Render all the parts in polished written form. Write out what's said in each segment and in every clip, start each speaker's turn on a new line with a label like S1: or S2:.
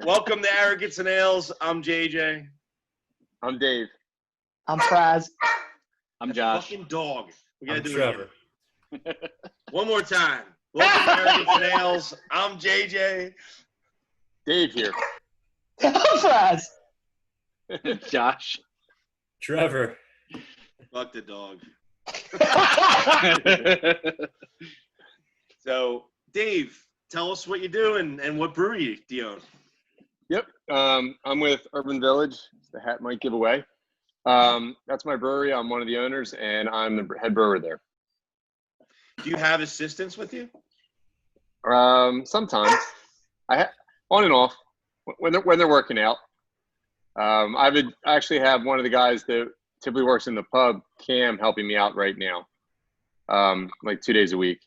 S1: Welcome to Arrogance and Ales. I'm JJ.
S2: I'm Dave.
S3: I'm Fraz.
S4: I'm Josh.
S1: Fucking dog. We gotta
S5: I'm
S1: do
S5: Trevor.
S1: it again. One more time. Welcome to Arrogance and Ales. I'm JJ.
S2: Dave here.
S3: I'm Fraz.
S4: Josh.
S5: Trevor.
S1: Fuck the dog. So, Dave, tell us what you do and what brewery do you own?
S2: Yep. I'm with Urban Village. The hat might give away. That's my brewery. I'm one of the owners, and I'm the head brewer there.
S1: Do you have assistants with you?
S2: Sometimes, on and off when they're working out. I would actually have one of the guys that typically works in the pub, Cam, helping me out right now, like 2 days a week.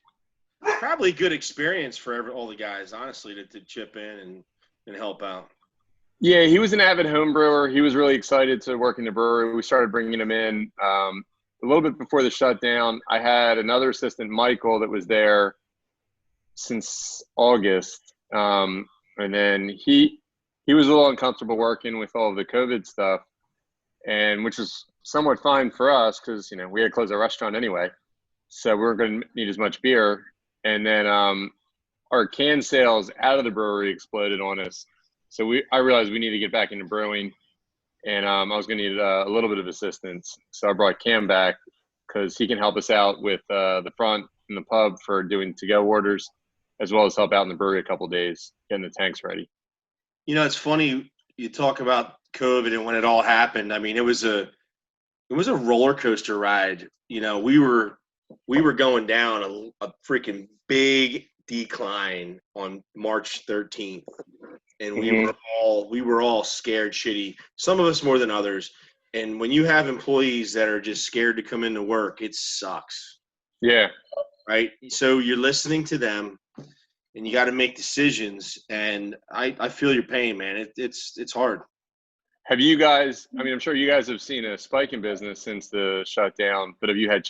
S1: Probably a good experience for all the guys, honestly, to chip in and help out.
S2: Yeah, he was an avid home brewer. He was really excited to work in the brewery. We started bringing him in a little bit before the shutdown. I had another assistant, Michael, that was there since August. And then he was a little uncomfortable working with all of the COVID stuff, and which was somewhat fine for us because, we had to close our restaurant anyway. So we weren't going to need as much beer. And then our can sales out of the brewery exploded on us. So I realized we need to get back into brewing, and I was going to need a little bit of assistance. So I brought Cam back because he can help us out with the front in the pub for doing to-go orders, as well as help out in the brewery a couple of days, getting the tanks ready.
S1: It's funny you talk about COVID and when it all happened. I mean, it was a roller coaster ride. We were going down a freaking big decline on March 13th. And we were all scared shitty. Some of us more than others. And when you have employees that are just scared to come into work, it sucks.
S2: Yeah.
S1: Right. So you're listening to them, and you got to make decisions. And I feel your pain, man. It's hard.
S2: Have you guys? I mean, I'm sure you guys have seen a spike in business since the shutdown. But have you had?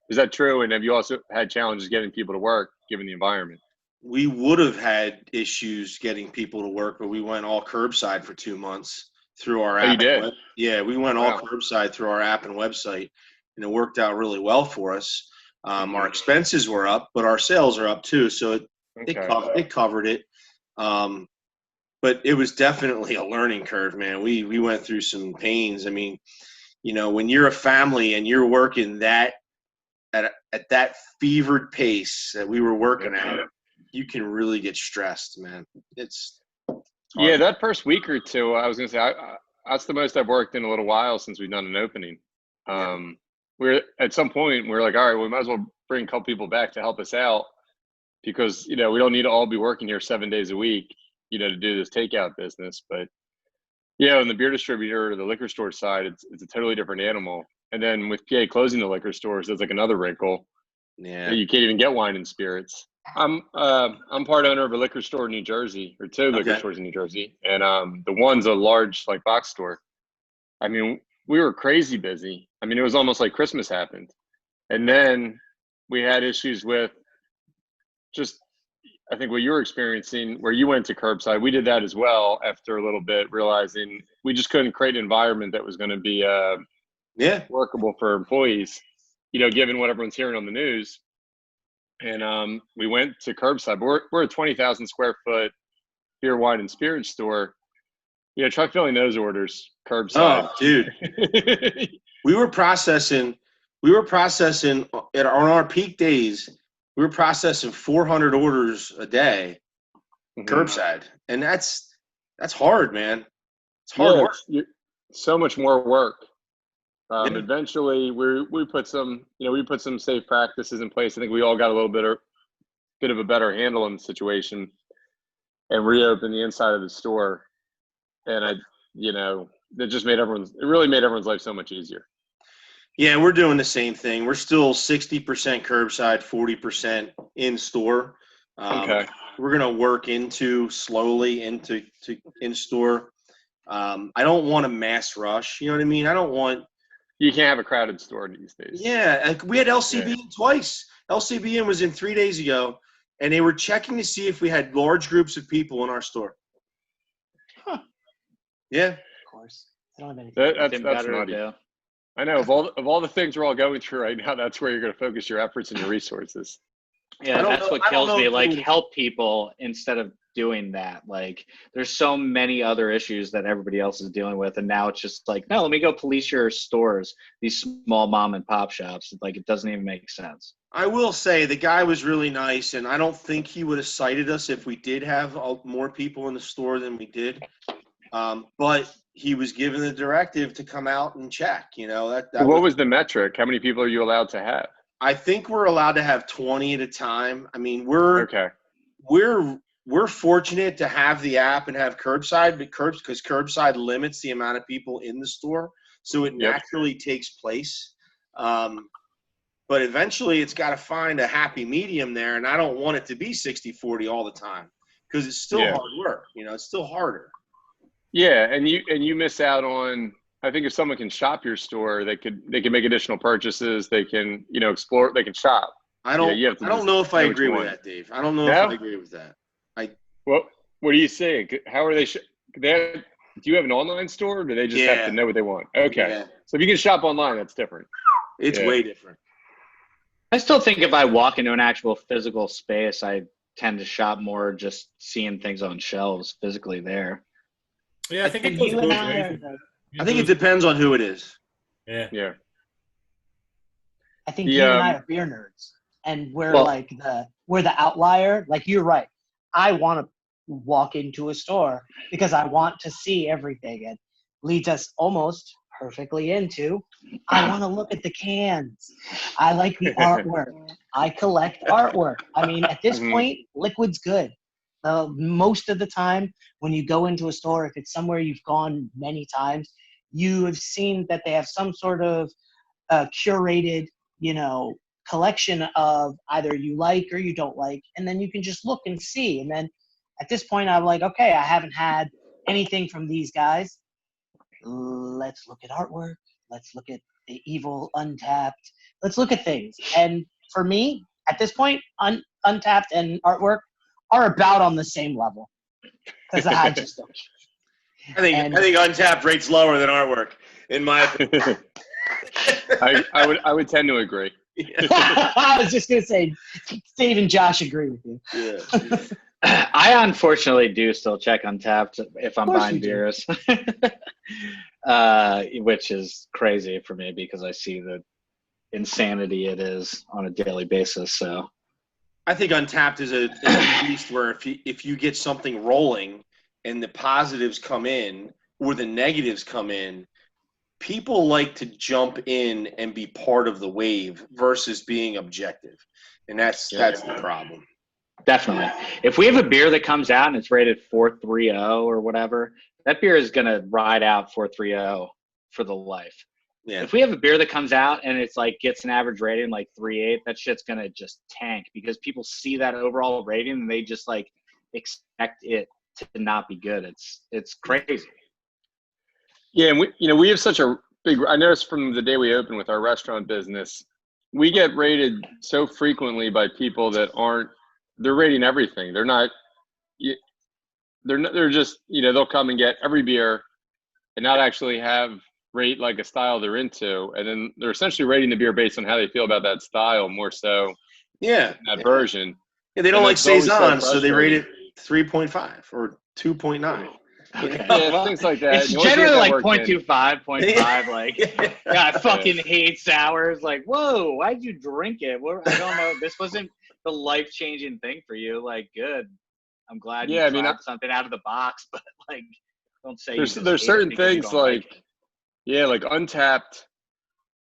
S2: Is that true? And have you also had challenges getting people to work, given the environment?
S1: We would have had issues getting people to work, but we went all curbside for 2 months through our app.
S2: Oh, you did?
S1: Yeah, we went all curbside through our app and website, and it worked out really well for us. Our expenses were up, but our sales are up too, so it covered it. But it was definitely a learning curve, man. We went through some pains. I mean, when you're a family and you're working that at that fevered pace that we were working at, you can really get stressed, man. It's hard.
S2: Yeah, that first week or two, I was going to say, that's the most I've worked in a little while since we've done an opening. We're at some point, we're like, all right, we might as well bring a couple people back to help us out because, we don't need to all be working here 7 days a week, to do this takeout business. But, in the beer distributor or the liquor store side, it's a totally different animal. And then with PA closing the liquor stores, there's like another wrinkle.
S1: Yeah.
S2: You can't even get wine and spirits. I'm part owner of a liquor store in New Jersey, or two liquor stores in New Jersey, and the one's a large box store. I mean, we were crazy busy. I mean, it was almost like Christmas happened, and then we had issues with just, I think what you were experiencing, where you went to curbside. We did that as well after a little bit, realizing we just couldn't create an environment that was going to be workable for employees, given what everyone's hearing on the news. And we went to curbside. We're a 20,000 square foot beer, wine, and spirits store. Try filling those orders curbside.
S1: Oh, dude. We were processing on our peak days. We were processing 400 orders a day curbside, and that's hard, man. It's hard work.
S2: So much more work. Eventually, we put some safe practices in place. I think we all got a little bit of a better handle on the situation, and reopened the inside of the store. And that just made everyone's life so much easier.
S1: Yeah, we're doing the same thing. We're still 60% curbside, 40% in store. We're gonna work slowly into in store. I don't want a mass rush. You know what I mean? I don't want.
S2: You can't have a crowded store these days.
S1: Yeah, we had LCB in twice. LCB was in 3 days ago, and they were checking to see if we had large groups of people in our store. Yeah.
S3: Of course. I don't have anything.
S2: That's
S4: Nothing better to
S2: nutty.
S4: do.
S2: I know of all the things we're all going through right now, that's where you're going to focus your efforts and your resources.
S4: Yeah,
S1: don't
S4: that's
S1: know-
S4: what
S1: I don't
S4: kills
S1: know
S4: me.
S1: if
S4: Like,
S1: you-
S4: help people instead of doing that. Like, there's so many other issues that everybody else is dealing with, and now it's just like, no, let me go police your stores, these small mom and pop shops. Like, it doesn't even make sense.
S1: I will say the guy was really nice, and I don't think he would have cited us if we did have more people in the store than we did. But he was given the directive to come out and check. You know that
S2: What was the metric? How many people are you allowed to have?
S1: I think we're allowed to have 20 at a time. I mean,
S2: Okay.
S1: we're fortunate to have the app and have curbside, because curbside limits the amount of people in the store, so it
S2: Yep.
S1: naturally takes place. But eventually, it's got to find a happy medium there, and I don't want it to be 60-40 all the time, because it's still
S2: Yeah.
S1: hard work. You know, it's still harder.
S2: Yeah, and you miss out on. I think if someone can shop your store, they can make additional purchases. They can explore. They can shop.
S1: I don't.
S2: you have to
S1: I don't
S2: just
S1: know if I
S2: know what
S1: agree
S2: you
S1: with
S2: want.
S1: that, Dave. I don't know
S2: No?
S1: if I agree with that.
S2: What do you saying? How are they? Do you have an online store, or do they just have
S1: Yeah.
S2: to know what they want? Okay,
S1: Yeah,
S2: so if you can shop online, that's different.
S1: it's
S2: Yeah.
S1: way different.
S4: I still think if I walk into an actual physical space, I tend to shop more just seeing things on shelves physically there.
S5: Yeah, I think it goes
S3: You and
S5: both
S3: I
S5: ways.
S3: are,
S1: I think it depends on who it is.
S5: Yeah.
S2: Yeah.
S3: I think
S2: The,
S3: you and I are beer nerds, and we're
S4: Well-
S3: like we're the outlier. Like, you're right. I want to walk into a store because I want to see everything, and leads us almost perfectly into I want to look at the cans. I like the artwork. I collect artwork. I mean, at this
S2: Mhm.
S3: point, liquid's good. Most of the time, when you go into a store, if it's somewhere you've gone many times, you have seen that they have some sort of curated, collection of either you like or you don't like, and then you can just look and see. And then at this point, I'm like, okay, I haven't had anything from these guys. Let's look at artwork. Let's look at the evil Untapped. Let's look at things. And for me, at this point, Untapped and artwork are about on the same level, because I just don't.
S1: I think Untapped rates lower than artwork, in my opinion.
S2: I would tend to agree.
S3: I was just gonna say, Dave and Josh agree with you.
S1: Yeah.
S4: I unfortunately do still check Untapped if I'm
S3: Of course
S4: buying
S3: you do.
S4: beers, which is crazy for me because I see the insanity it is on a daily basis. So
S1: I think Untapped is a beast where if you get something rolling and the positives come in or the negatives come in, people like to jump in and be part of the wave versus being objective, and that's the problem.
S4: definitely, if we have a beer that comes out and it's rated 4.30 or whatever, that beer is gonna ride out 4.30 for the life.
S1: Yeah.
S4: If we have a beer that comes out and it's like gets an average rating like 3.8, that shit's gonna just tank because people see that overall rating and they just like expect it to not be good. It's crazy.
S2: Yeah, and we have such a big. I noticed from the day we opened with our restaurant business, we get rated so frequently by people that aren't. They're rating everything. They're not. They're just they'll come and get every beer, and not actually rate like a style they're into, and then they're essentially rating the beer based on how they feel about that style more so
S1: Yeah.
S2: that version.
S1: Yeah, they don't
S2: And
S1: like
S2: that's always so
S1: Saison, so they rate
S2: frustrating.
S1: it 3.5 or 2.9.
S4: Okay.
S2: Yeah,
S4: Well,
S2: things like that.
S4: it's
S2: You always
S4: generally
S2: get
S4: like
S2: that work in.
S4: 0.25, 0.5. Like,
S1: Yeah.
S4: God, I fucking hate sours. Like, whoa, why'd you drink it? I don't know. This wasn't the life-changing thing for you. Like, good. I'm glad
S2: Yeah,
S4: you
S2: I mean,
S4: tried something out of the box, but like, don't say
S2: There's
S4: you just hate
S2: certain
S4: it because you
S2: things
S4: don't like
S2: like like Untapped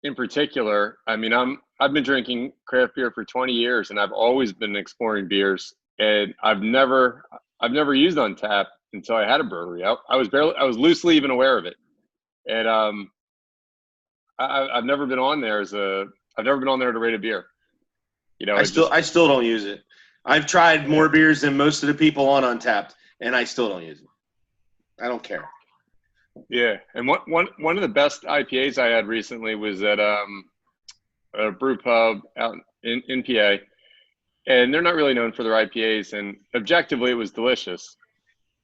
S2: in particular. I mean, I've been drinking craft beer for 20 years, and I've always been exploring beers, and I've never used Untapped until I had a brewery. I was loosely even aware of it, and I've never been on there to rate a beer.
S1: I still don't use it. I've tried more beers than most of the people on Untapped, and I still don't use it. I don't care.
S2: Yeah, and one of the best IPAs I had recently was at a brew pub out in PA, and they're not really known for their IPAs, and objectively it was delicious.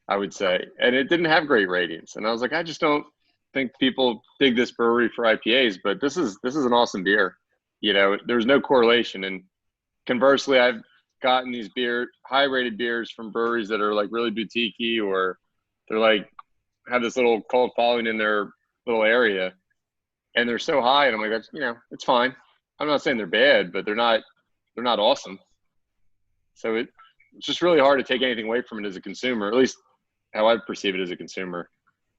S2: I would say, and it didn't have great ratings. And I was like, I just don't think people dig this brewery for IPAs, but this is an awesome beer. You know, there's no correlation. And conversely, I've gotten these high rated beers from breweries that are like really boutiquey, or they're like have this little cult following in their little area, and they're so high, and I'm like, that's, you know, it's fine. I'm not saying they're bad, but they're not awesome. So it's just really hard to take anything away from it as a consumer, at least how I perceive it as a consumer.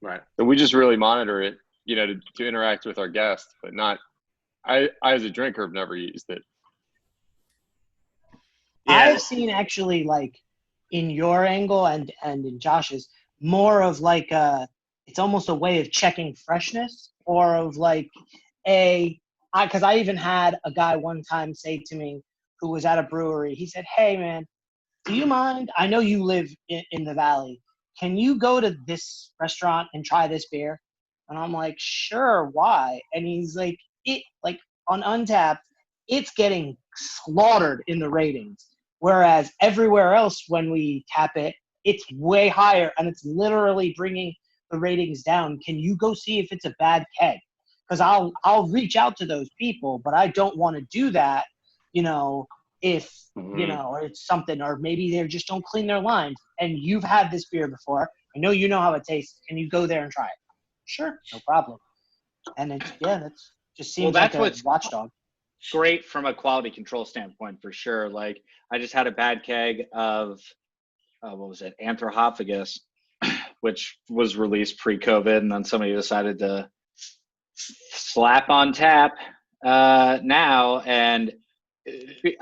S1: Right.
S2: So we just really monitor it, you know, to interact with our guests, but not. I as a drinker have never used it.
S1: Yeah.
S3: I've seen actually, like, in your angle and in Josh's, more of like it's almost a way of checking freshness, or of like because I even had a guy one time say to me who was at a brewery, he said, "Hey man, do you mind? I know you live in the Valley. Can you go to this restaurant and try this beer?" And I'm like, "Sure, why?" And he's like, like on Untapped, it's getting slaughtered in the ratings. Whereas everywhere else, when we tap it, it's way higher, and it's literally bringing the ratings down. Can you go see if it's a bad keg? Because I'll reach out to those people, but I don't want to do that, you know, if, you know, or it's something, or maybe they just don't clean their lines. And you've had this beer before. I know you know how it tastes. Can you go there and try it? Sure, no problem. And it's, yeah, that's just seems
S4: that's
S3: like a
S4: what's
S3: watchdog.
S4: great from a quality control standpoint, for sure. Like, I just had a bad keg of what was it, Anthropophagus, which was released pre-COVID, and then somebody decided to slap on tap now, and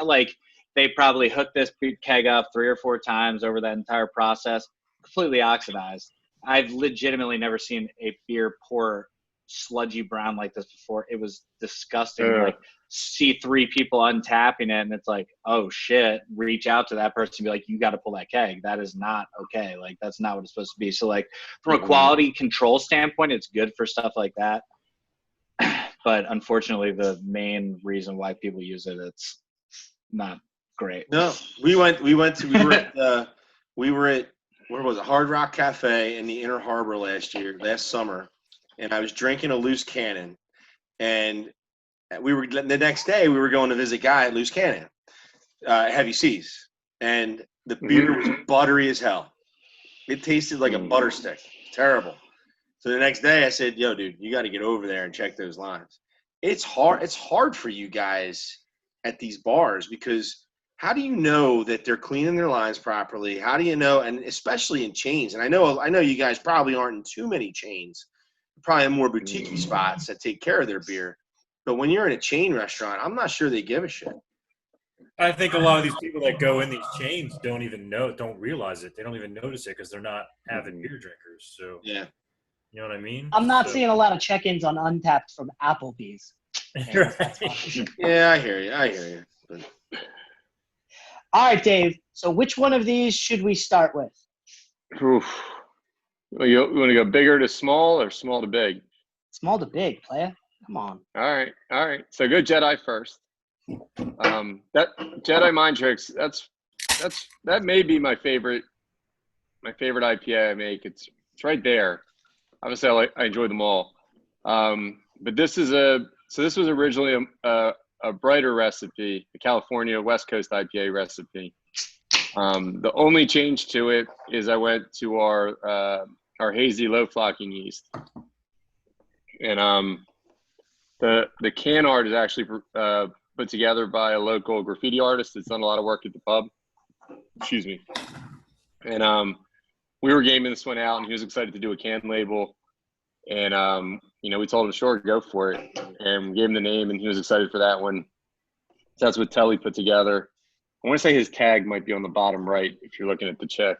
S4: like they probably hooked this keg up 3 or 4 times over that entire process, completely oxidized. I've legitimately never seen a beer pour sludgy brown like this before. It was disgusting. Like, see 3 people untapping it, and it's like, oh shit, reach out to that person and be like, you got to pull that keg. That is not okay. Like, that's not what it's supposed to be. So like, from a quality control standpoint, it's good for stuff like that. But unfortunately, the main reason why people use it, it's not great.
S1: No, we were at where was it, Hard Rock Cafe in the Inner Harbor last summer, and I was drinking a Loose Cannon, and the next day we were going to visit Guy at Loose Cannon, Heavy Seas, and the beer was buttery as hell. It tasted like a butter stick. Terrible. So the next day I said, "Yo, dude, you got to get over there and check those lines." It's hard for you guys at these bars, because how do you know that they're cleaning their lines properly? How do you know, and especially in chains? And I know you guys probably aren't in too many chains. You probably have more boutique spots that take care of their beer. But when you're in a chain restaurant, I'm not sure they give a shit.
S5: I think a lot of these people that go in these chains don't realize it. They don't even notice it because they're not avid beer drinkers. So
S1: Yeah.
S5: You know what I mean?
S3: I'm not seeing a lot of check-ins on Untapped from Applebee's.
S5: Right.
S1: Yeah, I hear you. But...
S3: All right, Dave. So which one of these should we start with?
S2: Oof. You want to go bigger to small or small to big?
S3: Small to big, player. Come on.
S2: All right. So go Jedi first. That Jedi Mind Tricks, that may be my favorite IPA I make. It's right there. Obviously, I enjoy them all. But this was originally a brighter recipe, a California West Coast IPA recipe. The only change to it is I went to our hazy low flocking yeast, and the can art is actually put together by a local graffiti artist that's done a lot of work at the pub. Excuse me. And we were gaming this one out, and he was excited to do a can label. And we told him, sure, go for it, and we gave him the name, and he was excited for that one. So that's what Telly put together. I want to say his tag might be on the bottom right if you're looking at the check.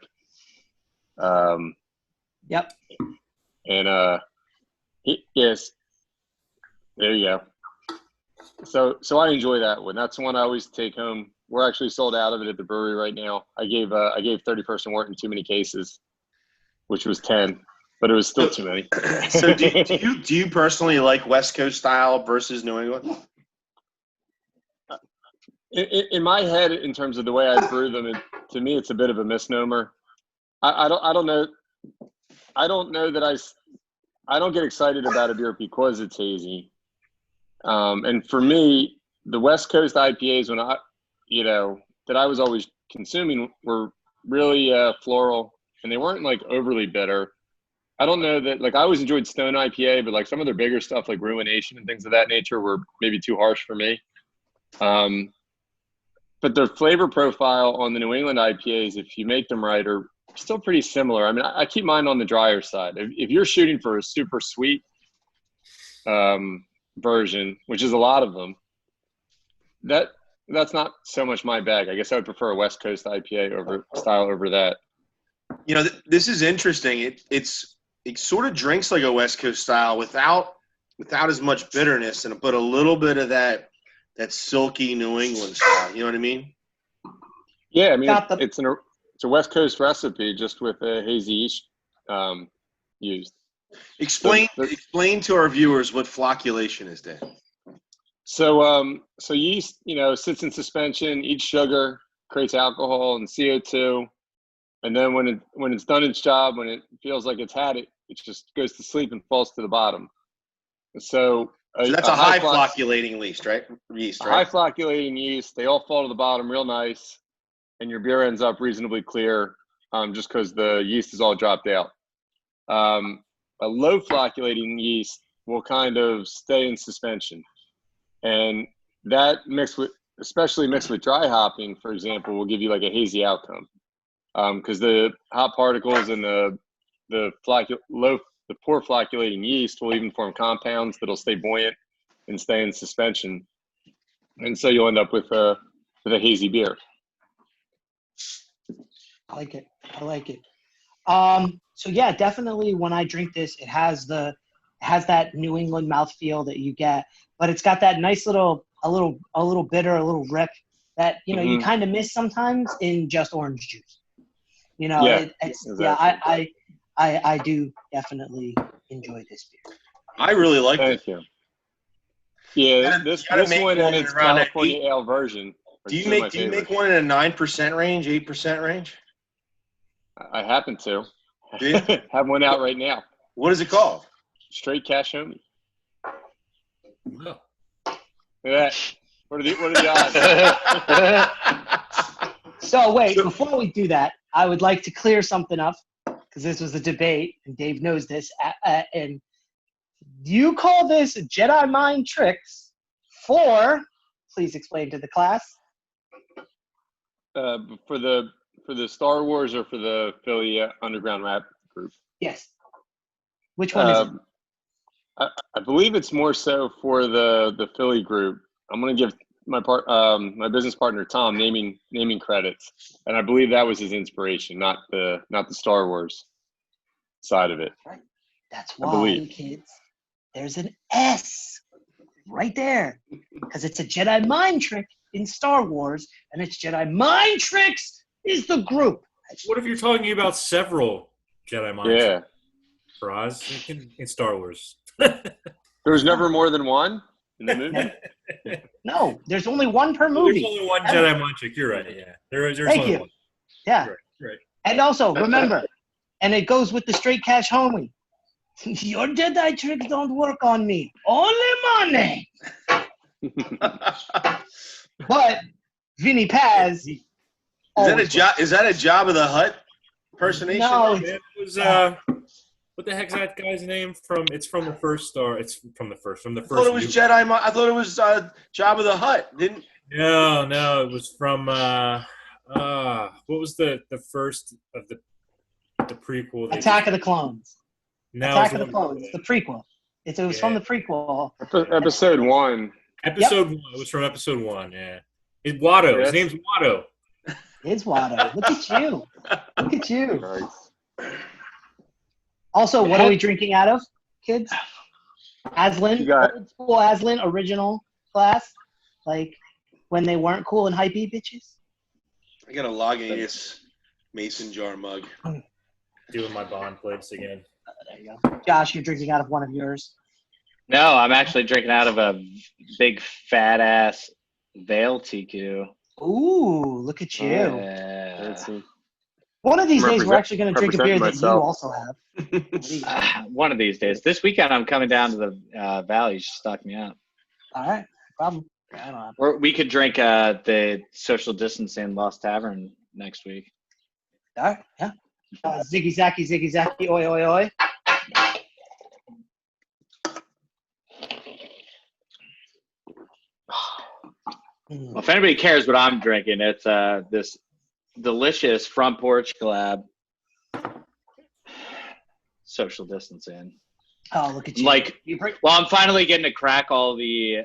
S3: Yep.
S2: And yes, there you go. So I enjoy that one. That's the one I always take home. We're actually sold out of it at the brewery right now. I gave 30-person Wharton too many cases, which was 10, but it was still too many.
S1: So do you personally like West Coast style versus New England?
S2: In my head, in terms of the way I brew them, to me, it's a bit of a misnomer. I don't know. I don't know that I don't get excited about a beer because it's hazy. And for me, the West Coast IPAs that I was always consuming were really floral, and they weren't like overly bitter. I don't know that, like, I always enjoyed Stone IPA, but like some of their bigger stuff like Ruination and things of that nature were maybe too harsh for me. But the flavor profile on the New England IPAs, if you make them right, are still pretty similar. I mean, I keep mine on the drier side. If you're shooting for a super sweet version, which is a lot of them, that's not so much my bag. I guess I would prefer a West Coast IPA over that.
S1: You know, this is interesting. It sort of drinks like a West Coast style without as much bitterness, but a little bit of that silky New England style. You know what I mean?
S2: Yeah, I mean it's a West Coast recipe just with a hazy yeast used.
S1: Explain to our viewers what flocculation is, Dan.
S2: So yeast, sits in suspension, eats sugar, creates alcohol and CO2, and then when it's done its job, when it feels like it's had it, it just goes to sleep and falls to the bottom. So
S1: that's a high flocculating yeast, right?
S2: High flocculating yeast. They all fall to the bottom real nice, and your beer ends up reasonably clear, just because the yeast is all dropped out. A low flocculating yeast will kind of stay in suspension, and that especially mixed with dry hopping, for example, will give you like a hazy outcome, because the hop particles and the poor flocculating yeast will even form compounds that'll stay buoyant and stay in suspension, and so you'll end up with a hazy beer.
S3: I like it. So yeah, definitely when I drink this, it has that New England mouthfeel that you get, but it's got that nice a little bitter, a little rip that, you kind of miss sometimes in just orange juice.
S2: Exactly.
S3: Yeah, I do definitely enjoy this beer.
S1: I really like it.
S2: Thank you. Yeah, this one in its California Ale version.
S1: Do you make one in a 9% range, 8% range?
S2: I happen to.
S1: Do you?
S2: Have one out right now.
S1: What is it called?
S2: Straight Cash Homie.
S5: Wow.
S2: Look at that. What are the odds?
S3: So wait, before we do that, I would like to clear something up, because this was a debate, and Dave knows this. And you call this Jedi mind tricks for? Please explain to the class.
S2: For the Star Wars or for the Philly Underground Rap group?
S3: Yes. Which one is it?
S2: I believe it's more so for the Philly group. I'm going to give my business partner Tom naming credits, and I believe that was his inspiration, not the Star Wars side of it.
S3: Right. That's why, kids, there's an S right there, because it's a Jedi mind trick in Star Wars, and it's Jedi mind tricks is the group.
S5: What if you're talking about several Jedi mind tricks? For Oz in Star Wars.
S2: There was never more than one in the movie?
S3: No, there's only one per movie.
S5: There's only one Jedi mind trick. You're right. Yeah. There's
S3: Thank
S5: only
S3: you.
S5: one.
S3: Yeah.
S5: Right.
S3: And also, remember, and it goes with the Straight Cash Homie. Your Jedi tricks don't work on me. Only money. But Vinny Paz.
S1: Is that a Jabba the Hutt impersonation?
S3: No,
S5: It was what the heck's that guy's name from? It's from the first Star. It's from the first. I thought
S1: it was Jedi. I thought it was Jabba the Hutt.
S5: No, it was from what was the first of the prequel?
S3: Attack of the Clones.
S5: No,
S3: Attack of the Clones. The prequel. It was from the prequel.
S2: Episode 1.
S5: Episode 1. It was from episode 1. Yeah. It's Watto. His name's Watto.
S3: It's Watto. Look at you. Look at you.
S2: Nice.
S3: Also, what are we drinking out of, kids? Aslan, old school Aslan, original class, like when they weren't cool and hypey bitches.
S1: I got a Lagunitas mason jar mug.
S5: Doing my bond plates again.
S3: There you go. Josh, you're drinking out of one of yours.
S4: No, I'm actually drinking out of a big fat ass Veil TQ.
S3: Ooh, look at you.
S4: Yeah.
S3: One of these days, we're actually going to drink a beer
S2: representing
S3: that you
S2: myself.
S3: also have.
S4: One of these days. This weekend, I'm coming down to the valley. You should stock me up.
S3: All right, no problem. I don't have.
S4: Or we could drink the social distancing Lost Tavern next week.
S3: All right, yeah. Ziggy Zaki, oi, oi, oi.
S4: Well, if anybody cares what I'm drinking, it's this delicious front porch collab. Social distancing.
S3: Oh, look at you.
S4: Like,
S3: you bring,
S4: well, I'm finally getting to crack all the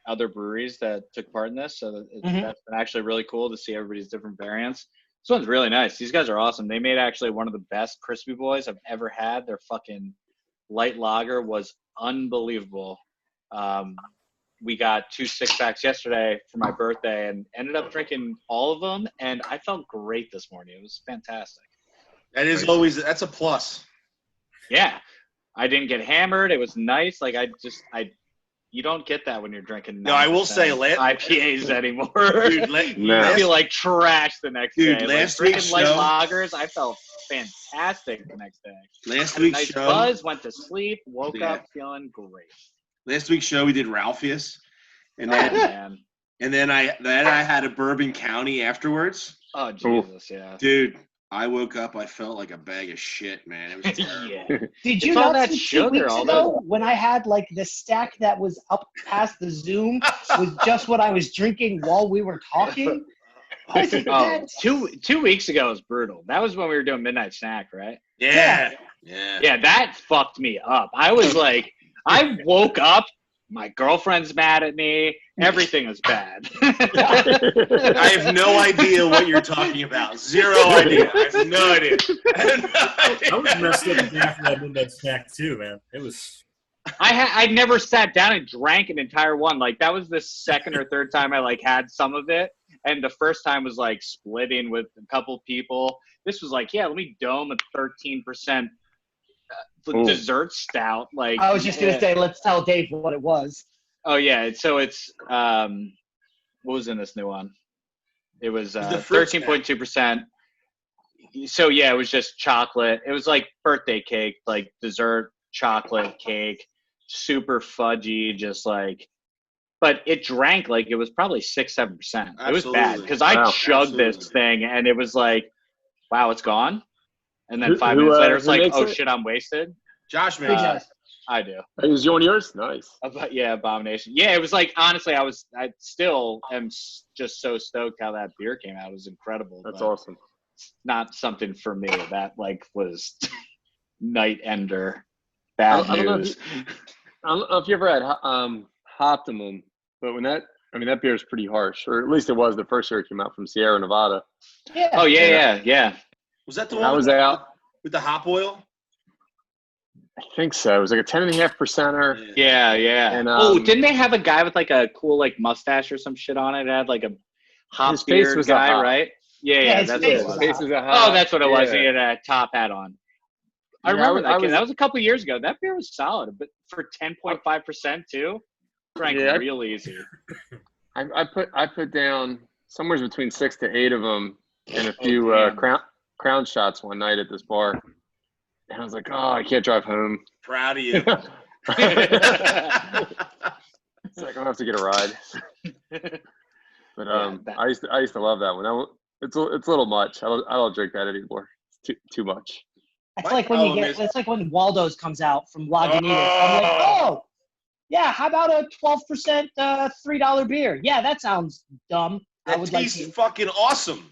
S4: other breweries that took part in this. So that's been actually really cool to see everybody's different variants. This one's really nice. These guys are awesome. They made actually one of the best Crispy Boys I've ever had. Their fucking light lager was unbelievable. We got 2 6-packs yesterday for my birthday and ended up drinking all of them. And I felt great this morning. It was fantastic.
S1: That's a plus.
S4: Yeah. I didn't get hammered. It was nice. Like you don't get that when you're drinking.
S1: No, I will say,
S4: IPAs anymore.
S1: Dude,
S4: I feel like trash the next day.
S1: Last
S4: like,
S1: week's
S4: light
S1: show,
S4: lagers, I felt fantastic the next day.
S1: Last
S4: Had
S1: week's
S4: a nice
S1: show,
S4: buzz, went to sleep, woke up feeling great.
S1: Last week's show, we did Ralphius, and
S4: Oh,
S1: then
S4: man.
S1: and then I had a Bourbon County afterwards.
S4: Oh, Jesus, yeah.
S1: Dude, I woke up, I felt like a bag of shit, man. It was terrible.
S4: Yeah.
S3: did you
S4: It's all
S3: not
S4: that
S3: see 2
S4: sugar,
S3: weeks
S4: all
S3: ago when I had like the stack that was up past the Zoom was just what I was drinking while we were talking? I said,
S4: Oh, 2 weeks ago was brutal. That was when we were doing Midnight Snack, right?
S1: Yeah.
S4: Yeah, that fucked me up. I was like, I woke up, my girlfriend's mad at me, everything is bad.
S1: I have no idea what you're talking about. Zero idea. I have no idea.
S5: I was messed up after that midnight snack too, man. It was.
S4: I never sat down and drank an entire one. Like that was the second or third time I like had some of it, and the first time was like splitting with a couple people. This was like, yeah, let me dome a 13% dessert stout. Like
S3: I was just gonna say, let's tell Dave what it was.
S4: Oh yeah, so it's what was in this new one? It was
S1: the fruit
S4: 13.2%. So yeah, it was just chocolate. It was like birthday cake, like dessert chocolate cake, super fudgy, just like. But it drank like it was probably 6-7%. It was bad because I chugged this thing and it was like, wow, it's gone. And then 5 minutes later, it's like, oh shit, I'm wasted.
S1: Josh, man.
S4: I do.
S2: Is one of yours? Nice.
S4: Yeah, Abomination. Yeah, it was like, honestly, I still am just so stoked how that beer came out. It was incredible.
S2: That's awesome.
S4: It's not something for me. That like was night ender. Bad news.
S2: I don't know if you ever had Optimum, but that beer is pretty harsh, or at least it was the first year it came out from Sierra Nevada.
S3: Yeah.
S4: Oh yeah.
S1: Was that the
S2: I
S1: one
S2: was out
S1: with the hop oil?
S2: I think so. It was like a 10.5%er.
S4: Yeah.
S2: And,
S4: didn't they have a guy with like a cool like mustache or some shit on it? It had like a hop
S2: his face
S4: beard
S2: was
S4: guy,
S2: a hop.
S4: right? Yeah,
S3: his
S4: that's
S3: face
S4: what it was.
S3: was a
S2: Face was a hop.
S4: Oh, that's what it was.
S2: Yeah.
S4: He had a top hat on. I remember that. That was a couple years ago. That beer was solid, but for 10.5% too, drank real easy.
S2: I put down somewhere between 6 to 8 of them and a few crown shots one night at this bar, and I was like, oh, I can't drive home.
S1: Proud of you.
S2: It's like I'll have to get a ride. But I used to love that one. It's a little much. I don't drink that anymore. It's too much.
S3: It's like when it's like when Waldo's comes out from Lagunitas. I'm like, oh, yeah, how about a 12% $3 beer? Yeah, that sounds dumb.
S1: That tastes fucking awesome.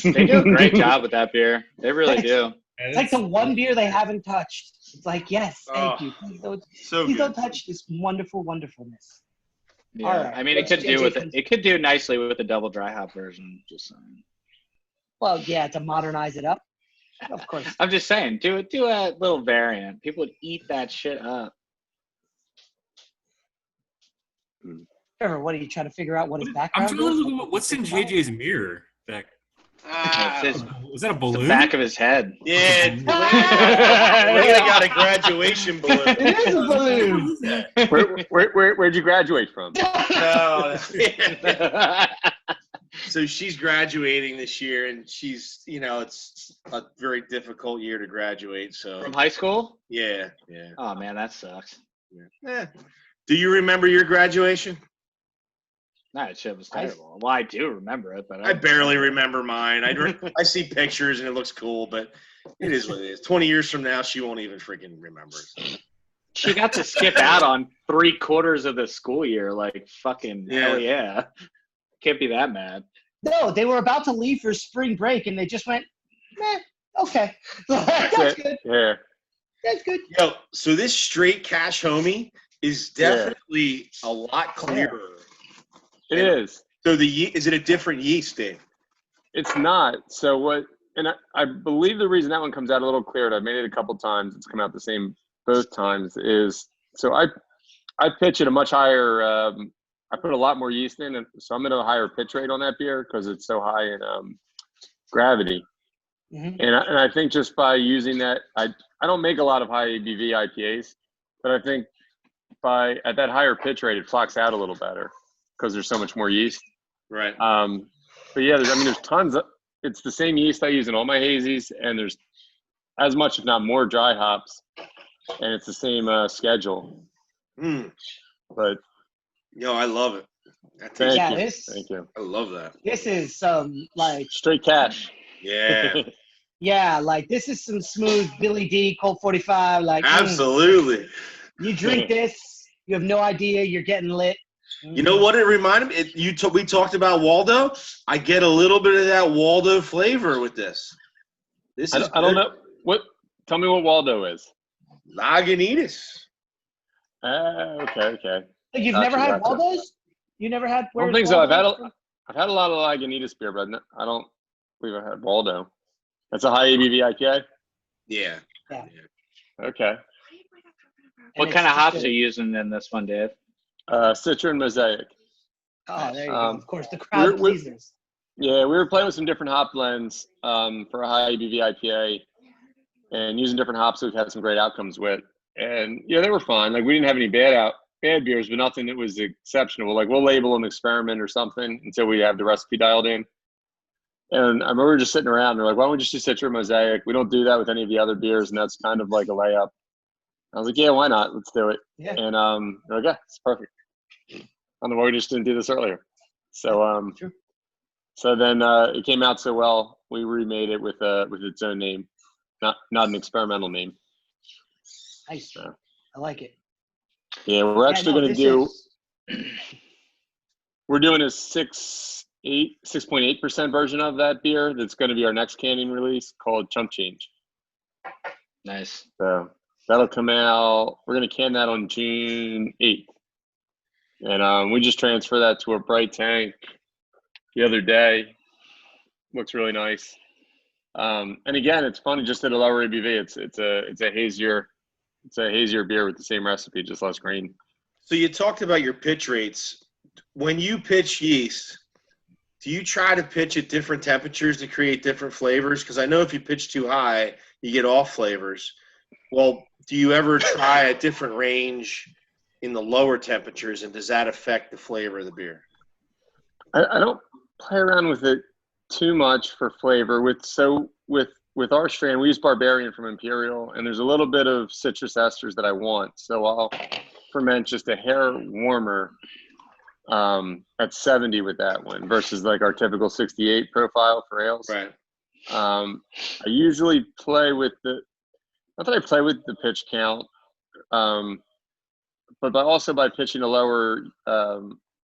S4: They do a great job with that beer. They really do.
S3: It's like the one beer they haven't touched. It's like, yes, thank you. Please don't touch this wonderful wonderfulness.
S4: Yeah,
S3: all right.
S4: I mean, it could do nicely with the double dry hop version. Just saying.
S3: Well, yeah, to modernize it up, of course.
S4: I'm just saying, do a little variant. People would eat that shit up.
S3: Trevor, what are you trying to figure out? What his
S5: I'm
S3: background
S5: trying to
S3: is?
S5: look at what's in JJ's mirror back. Was that a balloon?
S4: The back of his head.
S1: Yeah. Really got a graduation balloon.
S3: It is a balloon.
S2: Where'd you graduate from?
S1: No. So she's graduating this year, and she's, it's a very difficult year to graduate. So
S4: From high school?
S1: yeah.
S4: Oh man, that sucks.
S1: Do you remember your graduation?
S4: That shit was terrible. Well, I do remember it, but
S1: I barely remember mine. I see pictures and it looks cool, but it is what it is. 20 years from now, she won't even freaking remember it.
S4: She got to skip out on 3/4 of the school year. Like, fucking hell yeah. Can't be that mad.
S3: No, they were about to leave for spring break, and they just went, okay. That's good.
S2: Yeah.
S3: That's good.
S1: Yo, so this straight cash homie is definitely a lot clearer.
S2: It is.
S1: So is it a different yeast, Dave?
S2: It's not. So what? And I believe the reason that one comes out a little clearer, I've made it a couple times, it's come out the same both times, is so I pitch at a much higher, I put a lot more yeast in, and so I'm at a higher pitch rate on that beer because it's so high in gravity.
S3: Mm-hmm.
S2: And I think just by using that, I don't make a lot of high ABV IPAs, but I think at that higher pitch rate, it flocks out a little better because there's so much more yeast.
S1: Right.
S2: But yeah, there's tons of, it's the same yeast I use in all my hazies, and there's as much, if not more, dry hops, and it's the same schedule. But
S1: I love it.
S2: Thank you.
S1: I love that.
S3: This is some like
S2: straight cash.
S1: Yeah.
S3: Yeah, like this is some smooth Billy D Colt 45. Like
S1: absolutely.
S3: You drink this, you have no idea you're getting lit.
S1: You know what it reminded me? We talked about Waldo. I get a little bit of that Waldo flavor with this.
S2: I don't know what. Tell me what Waldo is.
S1: Lagunitas.
S2: Okay.
S3: You've never had Waldo's? You never had?
S2: I don't think so. I've had a lot of Lagunitas beer, but I don't believe I had Waldo. That's a high ABV IPA.
S1: Yeah.
S2: Okay.
S4: What kind of hops are you using in this one, Dave?
S2: Citra and Mosaic.
S3: Oh, there you go. Of course, the crowd pleasers.
S2: Yeah, we were playing with some different hop blends for a high ABV IPA, and using different hops that we've had some great outcomes with. And they were fine. Like, we didn't have any bad beers, but nothing that was exceptional. Like, we'll label an experiment or something until we have the recipe dialed in. And I remember we were just sitting around. They're like, "Why don't we just do Citra and Mosaic? We don't do that with any of the other beers, and that's kind of like a layup." I was like, "Yeah, why not? Let's do it."
S3: Yeah.
S2: And they're like, "Yeah, it's perfect." I don't know why we just didn't do this earlier. So so then it came out so well, we remade it with its own name, not an experimental name.
S3: Nice. I like it.
S2: Yeah, we're actually going to do. We're doing a 6.8% version of that beer. That's going to be our next canning release called Chump Change.
S4: Nice.
S2: So that'll come out. We're going to can that on June 8th. And we just transferred that to a bright tank the other day. Looks really nice. And again, it's funny, just at a lower ABV. It's a hazier beer with the same recipe, just less green.
S1: So you talked about your pitch rates. When you pitch yeast, do you try to pitch at different temperatures to create different flavors? Because I know if you pitch too high, you get off flavors. Well, do you ever try a different range in the lower temperatures, and does that affect the flavor of the beer?
S2: I don't play around with it too much for flavor. With our strain, we use Barbarian from Imperial, and there's a little bit of citrus esters that I want. So I'll ferment just a hair warmer at 70 with that one versus like our typical 68 profile for ales.
S1: Right.
S2: I usually play with not that I play with the pitch count, but by pitching a lower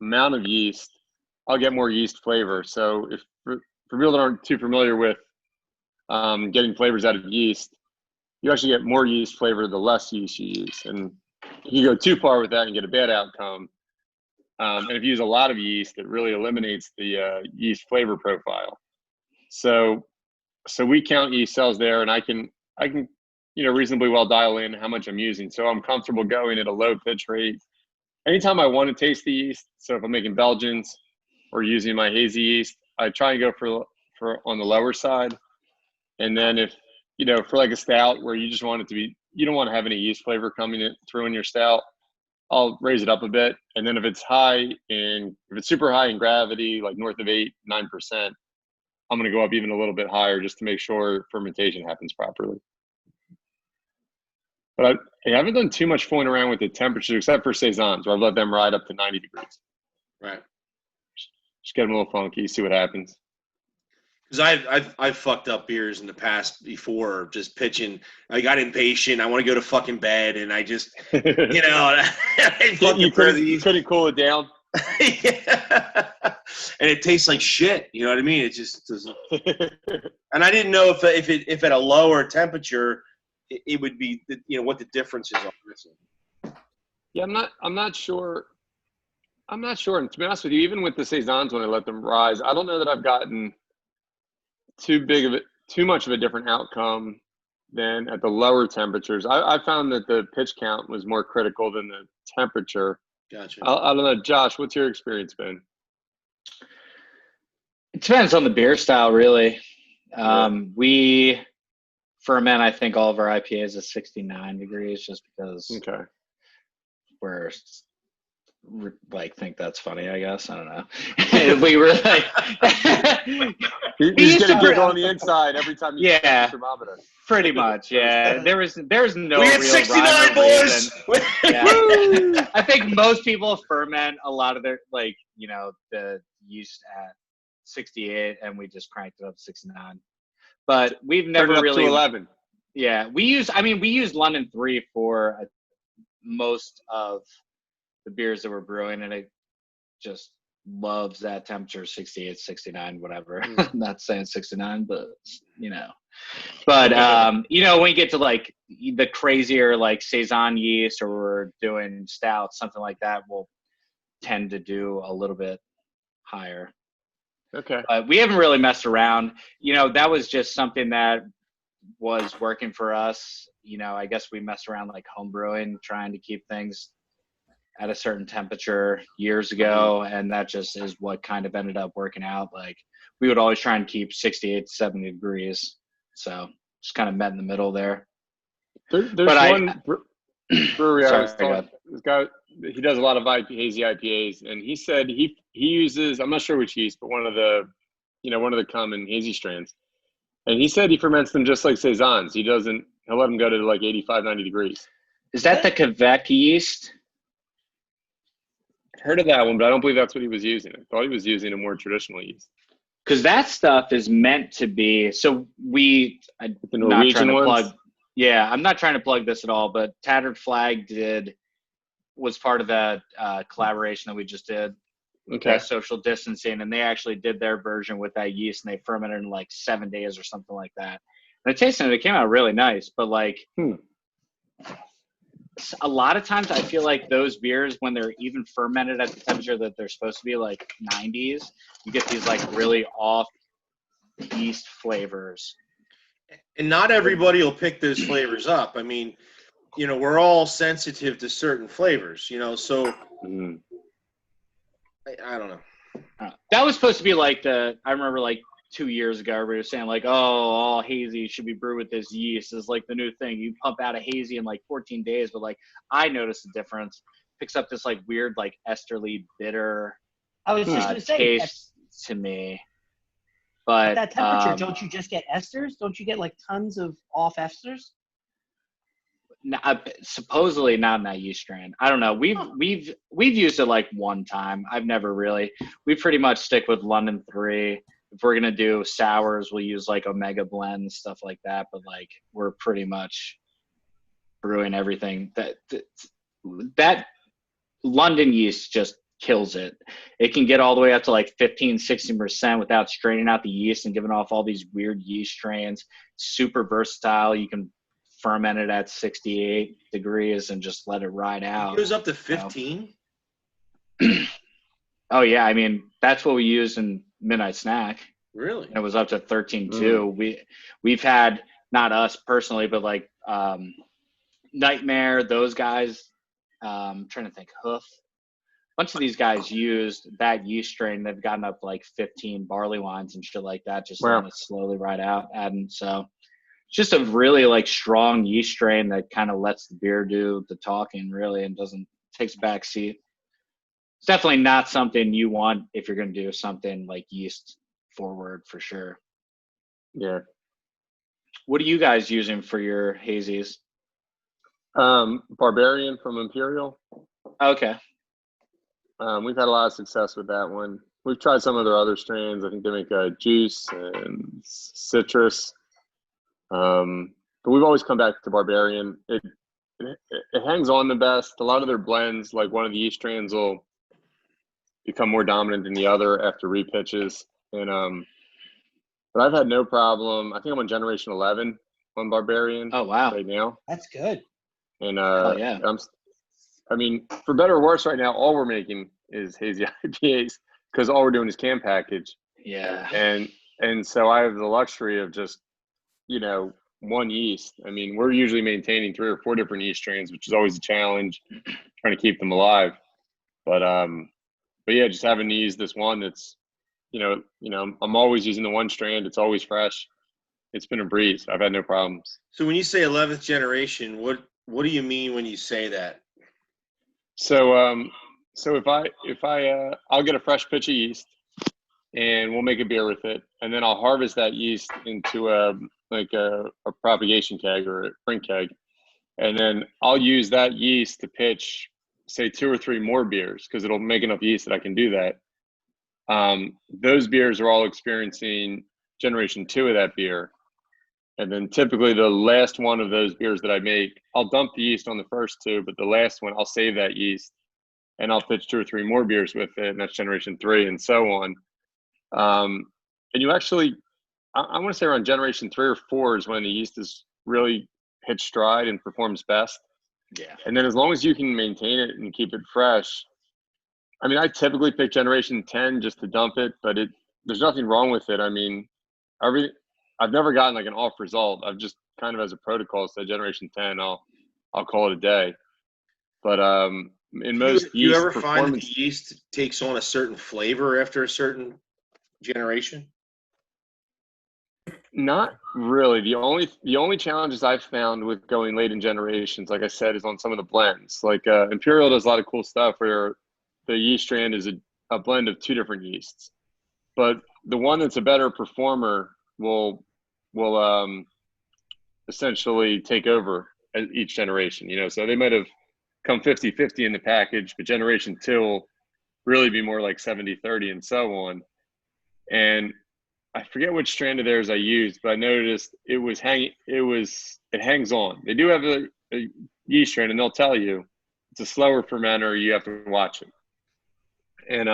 S2: amount of yeast, I'll get more yeast flavor. So if for people that aren't too familiar with getting flavors out of yeast, you actually get more yeast flavor the less yeast you use. And you go too far with that and get a bad outcome. And if you use a lot of yeast, it really eliminates the yeast flavor profile. So we count yeast cells there, and I can reasonably well dial in how much I'm using. So I'm comfortable going at a low pitch rate. Anytime I want to taste the yeast, so if I'm making Belgians or using my hazy yeast, I try and go for on the lower side. And then if, for like a stout where you just want it to be, you don't want to have any yeast flavor coming through in your stout, I'll raise it up a bit. And then if it's super high in gravity, like north of 8-9%, I'm going to go up even a little bit higher just to make sure fermentation happens properly. But I haven't done too much fooling around with the temperature except for Saisons, where I've let them ride up to 90 degrees.
S1: Right.
S2: Just get them a little funky, see what happens.
S1: Because I've fucked up beers in the past before, just pitching. I got impatient. I want to go to fucking bed, and I just, you know,
S2: you couldn't cool it down.
S1: Yeah. And it tastes like shit. You know what I mean? It just doesn't. And I didn't know if at a lower temperature, it would be, you know, what the difference is on this.
S2: Yeah, I'm not sure. And to be honest with you, even with the Saisons, when I let them rise, I don't know that I've gotten too much of a different outcome than at the lower temperatures. I found that the pitch count was more critical than the temperature.
S1: Gotcha.
S2: I don't know, Josh, what's your experience been?
S4: It depends on the beer style, really. We ferment, I think, all of our IPAs at 69 degrees, just because we're like think that's funny. I guess I don't know. We were like,
S2: you just get a giggle on the inside every time you
S4: use the
S2: thermometer.
S4: Pretty much, yeah. There's no.
S1: We had
S4: real
S1: 69, boys.
S4: Yeah. I think most people ferment a lot of their, like, you know, the yeast at 68, and we just cranked it up to 69. But we've never really
S2: to 11.
S4: Yeah, we use London 3 for most of the beers that we're brewing, and it just loves that temperature, 68, 69, whatever. I'm not saying 69, but you know. But you know, when you get to like the crazier like Saison yeast, or we're doing stouts, something like that, we'll tend to do a little bit higher.
S2: Okay.
S4: We haven't really messed around. You know, that was just something that was working for us. You know, I guess we messed around like home brewing, trying to keep things at a certain temperature years ago, and that just is what kind of ended up working out. Like, we would always try and keep 68 to 70 degrees, so just kind of met in the middle there.
S2: There's one brewery I was talking. This guy, he does a lot of hazy IPAs, and he said he uses, I'm not sure which yeast, but one of the common hazy strains, and he said he ferments them just like Saisons. He'll let them go to like 85, 90 degrees.
S4: Is that the Quebec yeast?
S2: Heard of that one, but I don't believe that's what he was using. I thought he was using a more traditional yeast.
S4: Because that stuff is meant to be. So the Norwegian ones. I'm not trying to plug this at all, but Tattered Flag was part of that collaboration that we just did.
S2: Okay.
S4: Social distancing, and they actually did their version with that yeast, and they fermented in like 7 days or something like that. And it came out really nice, but like. A lot of times I feel like those beers, when they're even fermented at the temperature that they're supposed to be, like 90s, you get these like really off yeast flavors.
S1: And not everybody will pick those flavors up. I mean, you know, we're all sensitive to certain flavors, you know, so I don't know.
S4: That was supposed to be like I remember like 2 years ago, everybody was saying like, oh, all hazy should be brewed with this yeast. Is like the new thing. You pump out a hazy in like 14 days, but like I noticed the difference. Picks up this like weird, like esterly bitter
S3: I was just gonna say,
S4: taste to me. But
S3: at that temperature, don't you just get esters? Don't you get like tons of off esters?
S4: Supposedly not in that yeast strain. I don't know. We've used it like one time. I've never really. We pretty much stick with London 3. If we're gonna do sours, we'll use like Omega blends, stuff like that. But like we're pretty much brewing everything. That London yeast just kills it. It can get all the way up to like 15-16% without straining out the yeast and giving off all these weird yeast strains. Super versatile. You can ferment it at 68 degrees and just let it ride out.
S1: It goes up to 15?
S4: Oh yeah, I mean that's what we use in Midnight Snack.
S1: Really?
S4: And it was up to 13.2. We've had, not us personally, but like Nightmare, those guys. I'm trying to think. Hoof. A bunch of these guys used that yeast strain. They've gotten up like 15 barley wines and shit like that, just letting it slowly ride out. And so it's just a really like strong yeast strain that kind of lets the beer do the talking really, and doesn't takes a back seat. It's definitely not something you want if you're going to do something like yeast forward for sure.
S2: Yeah.
S4: What are you guys using for your hazies?
S2: Barbarian from Imperial.
S4: Okay.
S2: We've had a lot of success with that one. We've tried some of their other strains. I think they make juice and citrus. But we've always come back to Barbarian. It hangs on the best. A lot of their blends, like one of the yeast strains will become more dominant than the other after repitches. And but I've had no problem. I think I'm on generation 11 on Barbarian.
S4: Oh, wow.
S2: Right now.
S3: That's good.
S2: And
S4: yeah.
S2: I mean, for better or worse, right now, all we're making is hazy IPAs because all we're doing is can package.
S4: Yeah.
S2: And so I have the luxury of just, one yeast. I mean, we're usually maintaining 3 or 4 different yeast strains, which is always a challenge, trying to keep them alive. But yeah, just having to use this one that's, I'm always using the one strand. It's always fresh. It's been a breeze. I've had no problems.
S1: So when you say 11th generation, what do you mean when you say that?
S2: So I'll get a fresh pitch of yeast, and we'll make a beer with it, and then I'll harvest that yeast into a propagation keg or a spring keg, and then I'll use that yeast to pitch, say, 2 or 3 more beers because it'll make enough yeast that I can do that. Those beers are all experiencing generation 2 of that beer. And then typically the last one of those beers that I make, I'll dump the yeast on the first 2, but the last one, I'll save that yeast and I'll pitch 2 or 3 more beers with it. And that's generation 3 and so on. And you actually, I want to say around generation 3 or 4 is when the yeast is really hit stride and performs best.
S4: Yeah.
S2: And then as long as you can maintain it and keep it fresh, I mean, I typically pick generation 10 just to dump it, but there's nothing wrong with it. I mean, I've never gotten like an off result. I've just kind of as a protocol said generation 10, I'll call it a day. But in most
S1: you ever find that the yeast takes on a certain flavor after a certain generation?
S2: Not really. The only challenges I've found with going late in generations, like I said, is on some of the blends. Like Imperial does a lot of cool stuff where the yeast strand is a blend of 2 different yeasts. But the one that's a better performer will essentially take over each generation, so they might have come 50-50 in the package, but generation 2 will really be more like 70-30 and so on. And I forget which strand of theirs I used, but I noticed it hangs on. They do have a yeast strand, and they'll tell you it's a slower fermenter. You have to watch it. And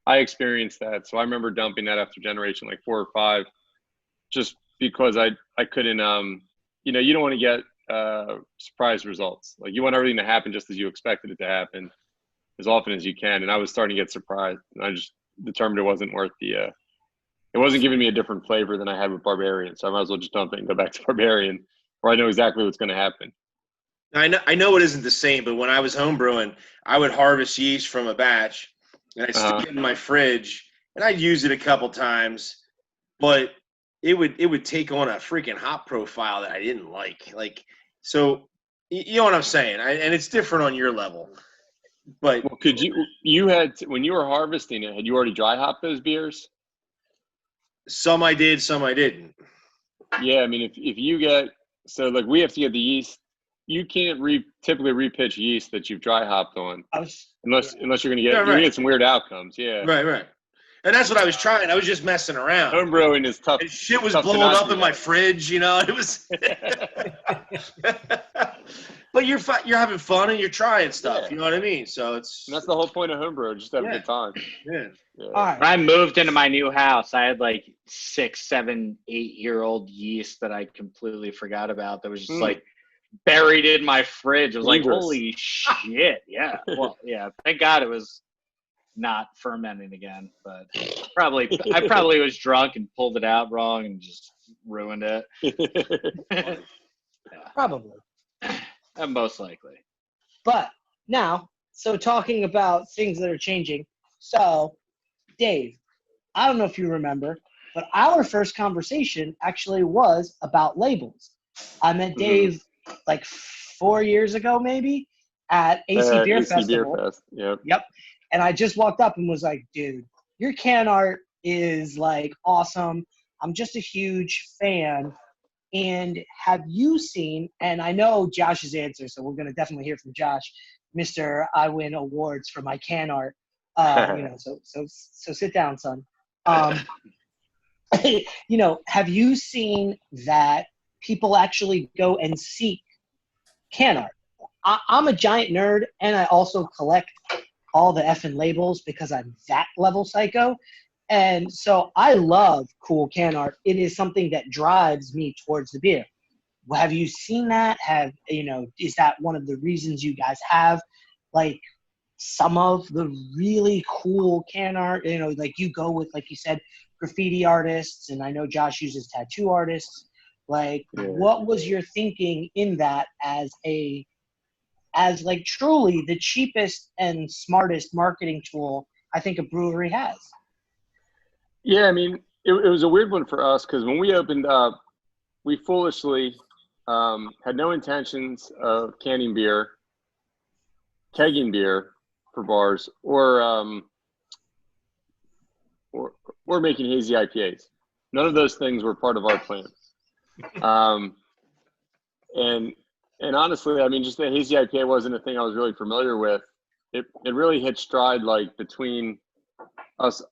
S2: I experienced that. So I remember dumping that after generation like 4 or 5, just because I couldn't, you don't want to get surprise results. Like you want everything to happen just as you expected it to happen as often as you can. And I was starting to get surprised, and I just determined it wasn't worth it wasn't giving me a different flavor than I had with Barbarian. So I might as well just dump it and go back to Barbarian, where I know exactly what's going to happen.
S1: I know it isn't the same, but when I was homebrewing, I would harvest yeast from a batch, and I'd stick it in my fridge, and I'd use it a couple times, but it would take on a freaking hop profile that I didn't like. Like, so you know what I'm saying? And it's different on your level. But
S2: could when you were harvesting it, had you already dry hopped those beers?
S1: Some I did, some I didn't.
S2: Yeah, I mean, if you get like we have to get the yeast. You can't typically repitch yeast that you've dry hopped on unless you're going to get some weird outcomes. Yeah.
S1: Right. And that's what I was trying. I was just messing around.
S2: Homebrewing is tough.
S1: And shit was blowing up in my fridge, It was. But you're having fun and you're trying stuff. You know what I mean? So and
S2: that's the whole point of homebrew, just having a good time.
S1: Yeah.
S3: All right.
S4: When I moved into my new house, I had like 6, 7, 8-year-old yeast that I completely forgot about. That was just like buried in my fridge. I was like, holy shit. Yeah. Well, yeah. Thank God it was not fermenting again, but I probably was drunk and pulled it out wrong and just ruined it.
S3: Yeah. Probably.
S4: Most likely.
S3: But now, so talking about things that are changing. So, Dave, I don't know if you remember, but our first conversation actually was about labels. I met Dave like 4 years ago, maybe, at AC Beer
S2: AC
S3: Festival.
S2: Beer Fest. Yep.
S3: Yep. And I just walked up and was like, dude, your can art is like awesome. I'm just a huge fan. And have you seen, and I know Josh's answer, so we're going to definitely hear from Josh, Mr. I win awards for my can art. So sit down, son. Have you seen that people actually go and seek can art? I'm a giant nerd, and I also collect all the effing labels because I'm that level psycho. And so I love cool can art. It is something that drives me towards the beer. Have you seen that? Is that one of the reasons you guys have like some of the really cool can art? Like you go with, like you said, graffiti artists, and I know Josh uses tattoo artists. Like, what was your thinking in that as like truly the cheapest and smartest marketing tool I think a brewery has?
S2: Yeah, I mean, it was a weird one for us because when we opened up, we foolishly had no intentions of canning beer, kegging beer for bars, or making hazy IPAs. None of those things were part of our plan. And honestly, I mean, just the hazy IPA wasn't a thing I was really familiar with. It really hit stride like between us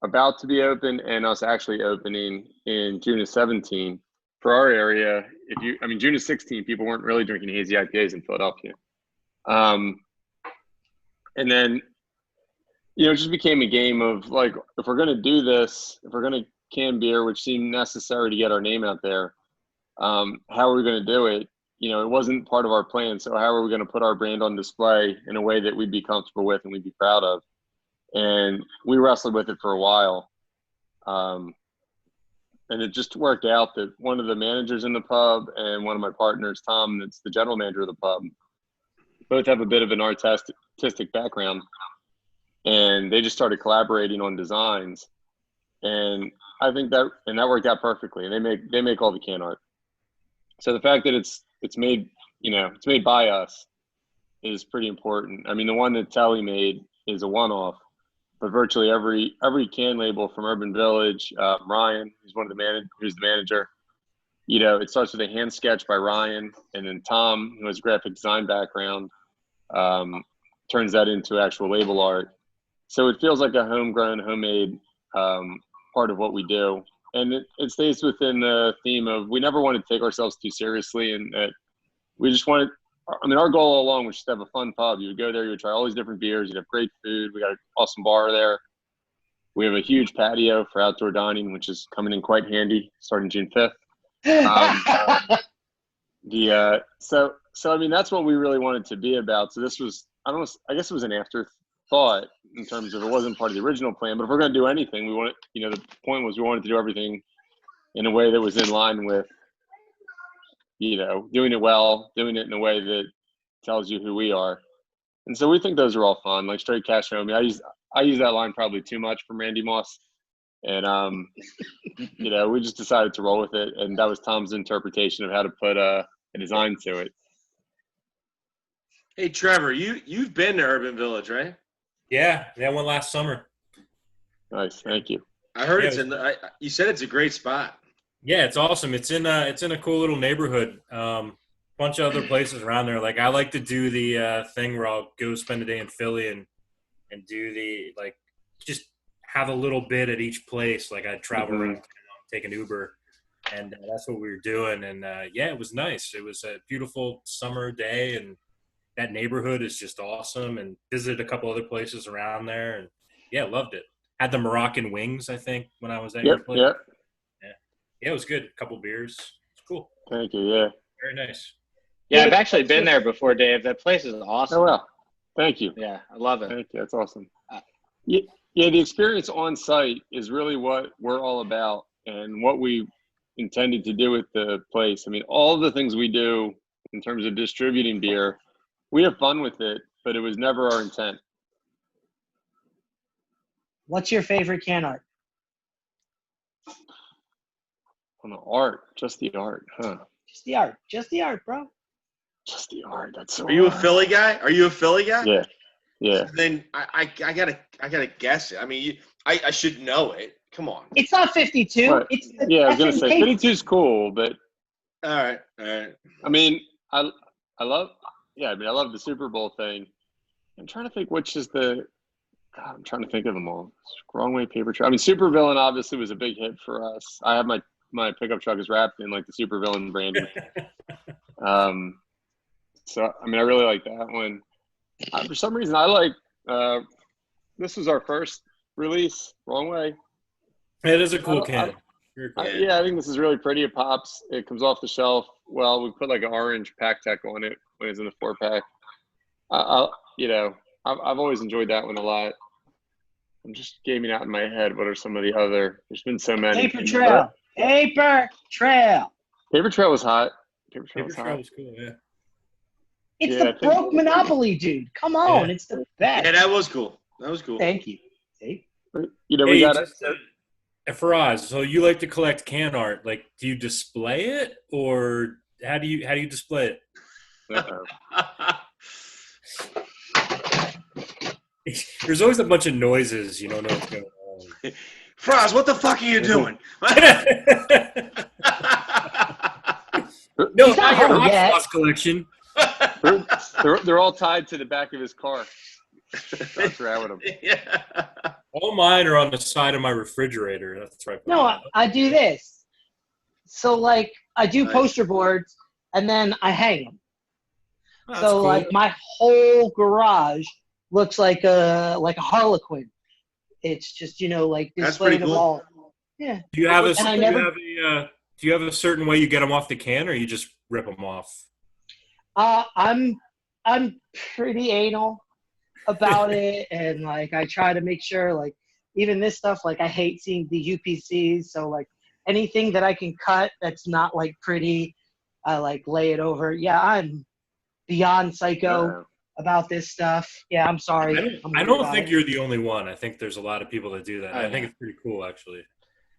S2: about to be open and us actually opening in June of 17. For our area, June of 16, people weren't really drinking hazy IPAs in Philadelphia. And then, it just became a game of like, if we're going to do this, if we're going to can beer, which seemed necessary to get our name out there, how are we going to do it? It wasn't part of our plan. So how are we going to put our brand on display in a way that we'd be comfortable with and we'd be proud of? And we wrestled with it for a while. And it just worked out that one of the managers in the pub and one of my partners, Tom, that's the general manager of the pub, both have a bit of an artistic background. And they just started collaborating on designs. And I think that worked out perfectly. And they make all the can art. So the fact that it's made, it's made by us is pretty important. I mean, the one that Telly made is a one-off. But virtually every can label from Urban Village, Ryan, who's who's the manager, it starts with a hand sketch by Ryan, and then Tom, who has a graphic design background, turns that into actual label art. So it feels like a homegrown, homemade part of what we do, and it stays within the theme of we never want to take ourselves too seriously, and we just wanted. Our goal all along was just to have a fun pub. You would go there, you would try all these different beers, you'd have great food. We got an awesome bar there. We have a huge patio for outdoor dining, which is coming in quite handy starting June 5th. So I mean, that's what we really wanted to be about. So this was, I guess it was an afterthought in terms of it wasn't part of the original plan, but if we're going to do anything, we wanted, the point was we wanted to do everything in a way that was in line with, doing it well, doing it in a way that tells you who we are. And so we think those are all fun, like straight cash homie. I use that line probably too much from Randy Moss. And, we just decided to roll with it. And that was Tom's interpretation of how to put a design to it.
S1: Hey, Trevor, you've been to Urban Village, right?
S5: Yeah, I went last summer.
S2: Nice, thank you.
S1: I heard you said it's a great spot.
S5: Yeah, it's awesome. It's in a cool little neighborhood. Bunch of other places around there. Like I like to do the thing where I'll go spend a day in Philly and do the just have a little bit at each place. Like I'd travel around, take an Uber, and that's what we were doing. And it was nice. It was a beautiful summer day, and that neighborhood is just awesome. And visited a couple other places around there, and loved it. Had the Moroccan wings, I think, when I was at your place. Yeah, it was good. A couple beers. It's cool.
S2: Thank you. Yeah.
S5: Very nice.
S4: Yeah, I've actually been there before, Dave. That place is awesome.
S2: Oh, well. Thank you.
S4: Yeah, I love it.
S2: Thank you. That's awesome. Yeah, the experience on site is really what we're all about and what we intended to do with the place. I mean, all the things we do in terms of distributing beer, we have fun with it, but it was never our intent.
S3: What's your favorite can art?
S2: On the art, just the art, huh?
S3: Just the art, bro.
S2: Just the art. That's so
S1: Are you a
S2: hard.
S1: Philly guy? Are you a Philly guy?
S2: Yeah. Yeah.
S1: Then I gotta guess it. I mean, I should know it. Come on.
S3: It's not 52.
S2: Right.
S3: It's the
S2: Yeah, I was gonna say
S3: FNK.
S2: 52 is cool, but
S1: All right.
S2: I mean, I love. Yeah, I mean, I love the Super Bowl thing. I'm trying to think which is the. God, I'm trying to think of them all. Wrong Way, Paper Trail. I mean, Supervillain obviously was a big hit for us. I have my pickup truck is wrapped in like the Supervillain branding. So I mean, I really like that one. For some reason, I like. This was our first release. Wrong Way.
S5: It is a cool can. Very cool.
S2: Yeah, I think this is really pretty. It pops. It comes off the shelf. Well, we put like an orange pack tech on it when it's in the 4-pack. I've always enjoyed that one a lot. I'm just gaming out in my head. What are some of the other? There's been so many.
S3: Paper Trail. Paper Trail.
S2: Paper Trail was hot.
S5: Paper Trail was cool, yeah.
S3: It's
S2: Yeah,
S3: the broke Monopoly, dude. Come on,
S5: Yeah.
S3: it's the best.
S1: Yeah, that was cool.
S3: Thank you. See?
S2: You know,
S5: Hey,
S2: we got it.
S5: Faraz, so you like to collect can art. Like, do you display it, or how do you display it? There's always a bunch of noises. You don't know what's going on.
S1: Froz, what the fuck are you doing?
S5: No,
S3: He's not
S5: not your
S3: home
S5: Hot
S3: yet.
S5: Sauce collection.
S2: They're all tied to the back of his car. That's around with him.
S1: Yeah.
S5: All mine are on the side of my refrigerator. That's right.
S3: No, I do this. So, like, I do
S1: Nice.
S3: poster boards, and then I hang them.
S5: Oh, that's
S3: So,
S5: cool.
S3: like, my whole garage looks like a Harlequin. It's just, like,
S1: That's pretty
S3: displaying them
S1: cool.
S3: all. Yeah.
S5: do you have a
S3: And I
S5: do
S3: never-
S5: you have a certain way you get them off the can, or you just rip them off?
S3: I'm pretty anal about it, and like I try to make sure, like, even this stuff, like, I hate seeing the UPCs, so like anything that I can cut that's not like pretty, I like lay it over. Yeah, I'm beyond psycho about this stuff. Yeah, I'm sorry.
S5: I don't think you're the only one. I think there's a lot of people that do that.
S4: Oh,
S5: I think
S4: yeah.
S5: it's pretty cool, actually.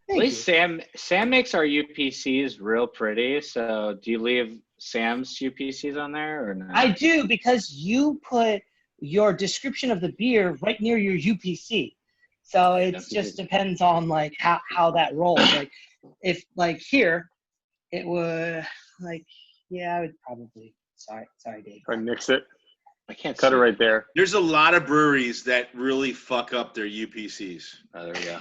S4: At least Sam makes our UPCs real pretty. So do you leave Sam's UPCs on there or not?
S3: I do, because you put your description of the beer right near your UPC. So it
S4: That's
S3: just
S4: good.
S3: depends on like how that rolls. Like if like here, it would like, yeah, I would probably, sorry Dave.
S2: I nix it.
S4: I can't
S2: Cut it
S4: see.
S2: right there.
S1: There's a lot of breweries that really fuck up their UPCs.
S4: Oh, there we go.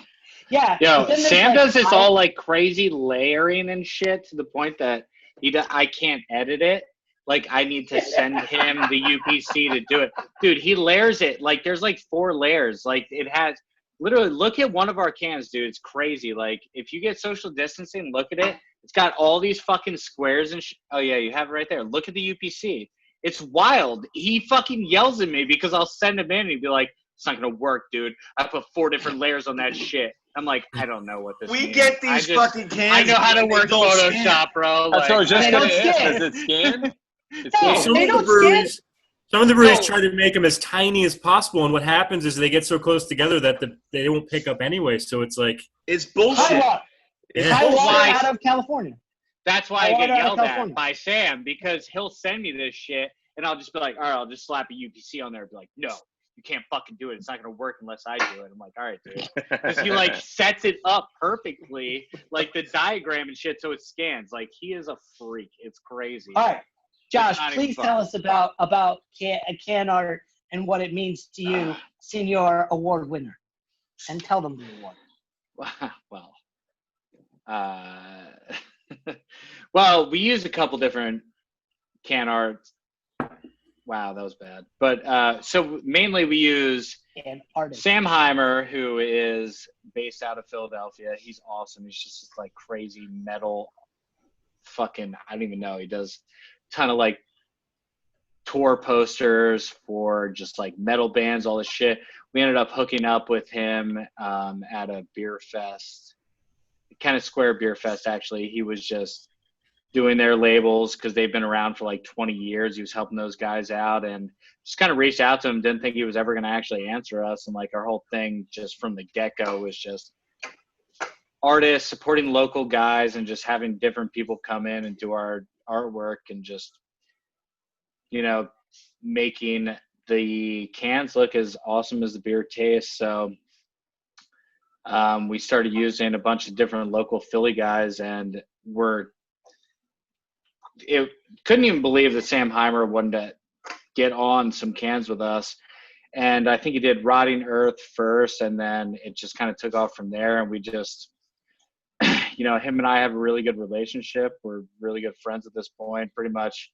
S3: Yeah.
S4: Yo,
S3: but then there's,
S4: Sam
S3: like,
S4: does this all like crazy layering and shit to the point that I can't edit it. Like I need to send him the UPC to do it. Dude, he layers it. Like there's like 4 layers. Like it has literally, look at one of our cans, dude. It's crazy. Like if you get social distancing, look at it. It's got all these fucking squares and oh yeah, you have it right there. Look at the UPC. It's wild. He fucking yells at me because I'll send him in and he'd be like, it's not gonna work, dude. I put 4 different layers on that shit. I'm like, I don't know what this
S1: We
S4: means.
S1: get these fucking cans.
S4: I know how to
S1: and they
S4: work
S1: don't
S4: Photoshop,
S1: scan.
S4: bro.
S2: That's what I was just
S3: They
S2: going
S3: don't
S2: to ask.
S3: scan.
S2: Is it scanned? It's
S3: No,
S2: scanned.
S3: they don't scan.
S5: Some of the breweries
S3: No.
S5: try to make them as tiny as possible, and what happens is they get so close together that they won't pick up anyway. So it's like,
S1: It's bullshit.
S3: Highwater
S5: yeah.
S4: Why?
S3: out of California.
S4: That's why I
S3: Oh,
S4: get
S3: out of
S4: yelled at
S3: California.
S4: by Sam because he'll send me this shit and I'll just be like, all right, I'll just slap a UPC on there and be like, no, you can't fucking do it. It's not going to work unless I do it. I'm like, all right, dude. Because he like sets it up perfectly, like the diagram and shit, so it scans. Like he is a freak. It's crazy.
S3: All right, Josh,
S4: not even
S3: please
S4: fun.
S3: tell us about can art and what it means to you, senior award winner, and tell them the award.
S4: Well, well, we use a couple different can art. Wow, that was bad. But so mainly we use
S3: And artist.
S4: Sam Heimer, who is based out of Philadelphia. He's awesome. He's just this like crazy metal fucking, I don't even know. He does a ton of like tour posters for just like metal bands, all this shit. We ended up hooking up with him at a beer fest, kind of square beer fest, actually. He was just doing their labels because they've been around for like 20 years. He was helping those guys out and just kind of reached out to him. Didn't think he was ever going to actually answer us. And like our whole thing just from the get-go was just artists supporting local guys and just having different people come in and do our artwork and just making the cans look as awesome as the beer tastes. So we started using a bunch of different local Philly guys, and couldn't even believe that Sam Heimer wanted to get on some cans with us. And I think he did Rotting Earth first, and then it just kind of took off from there. And we just, him and I have a really good relationship. We're really good friends at this point. Pretty much,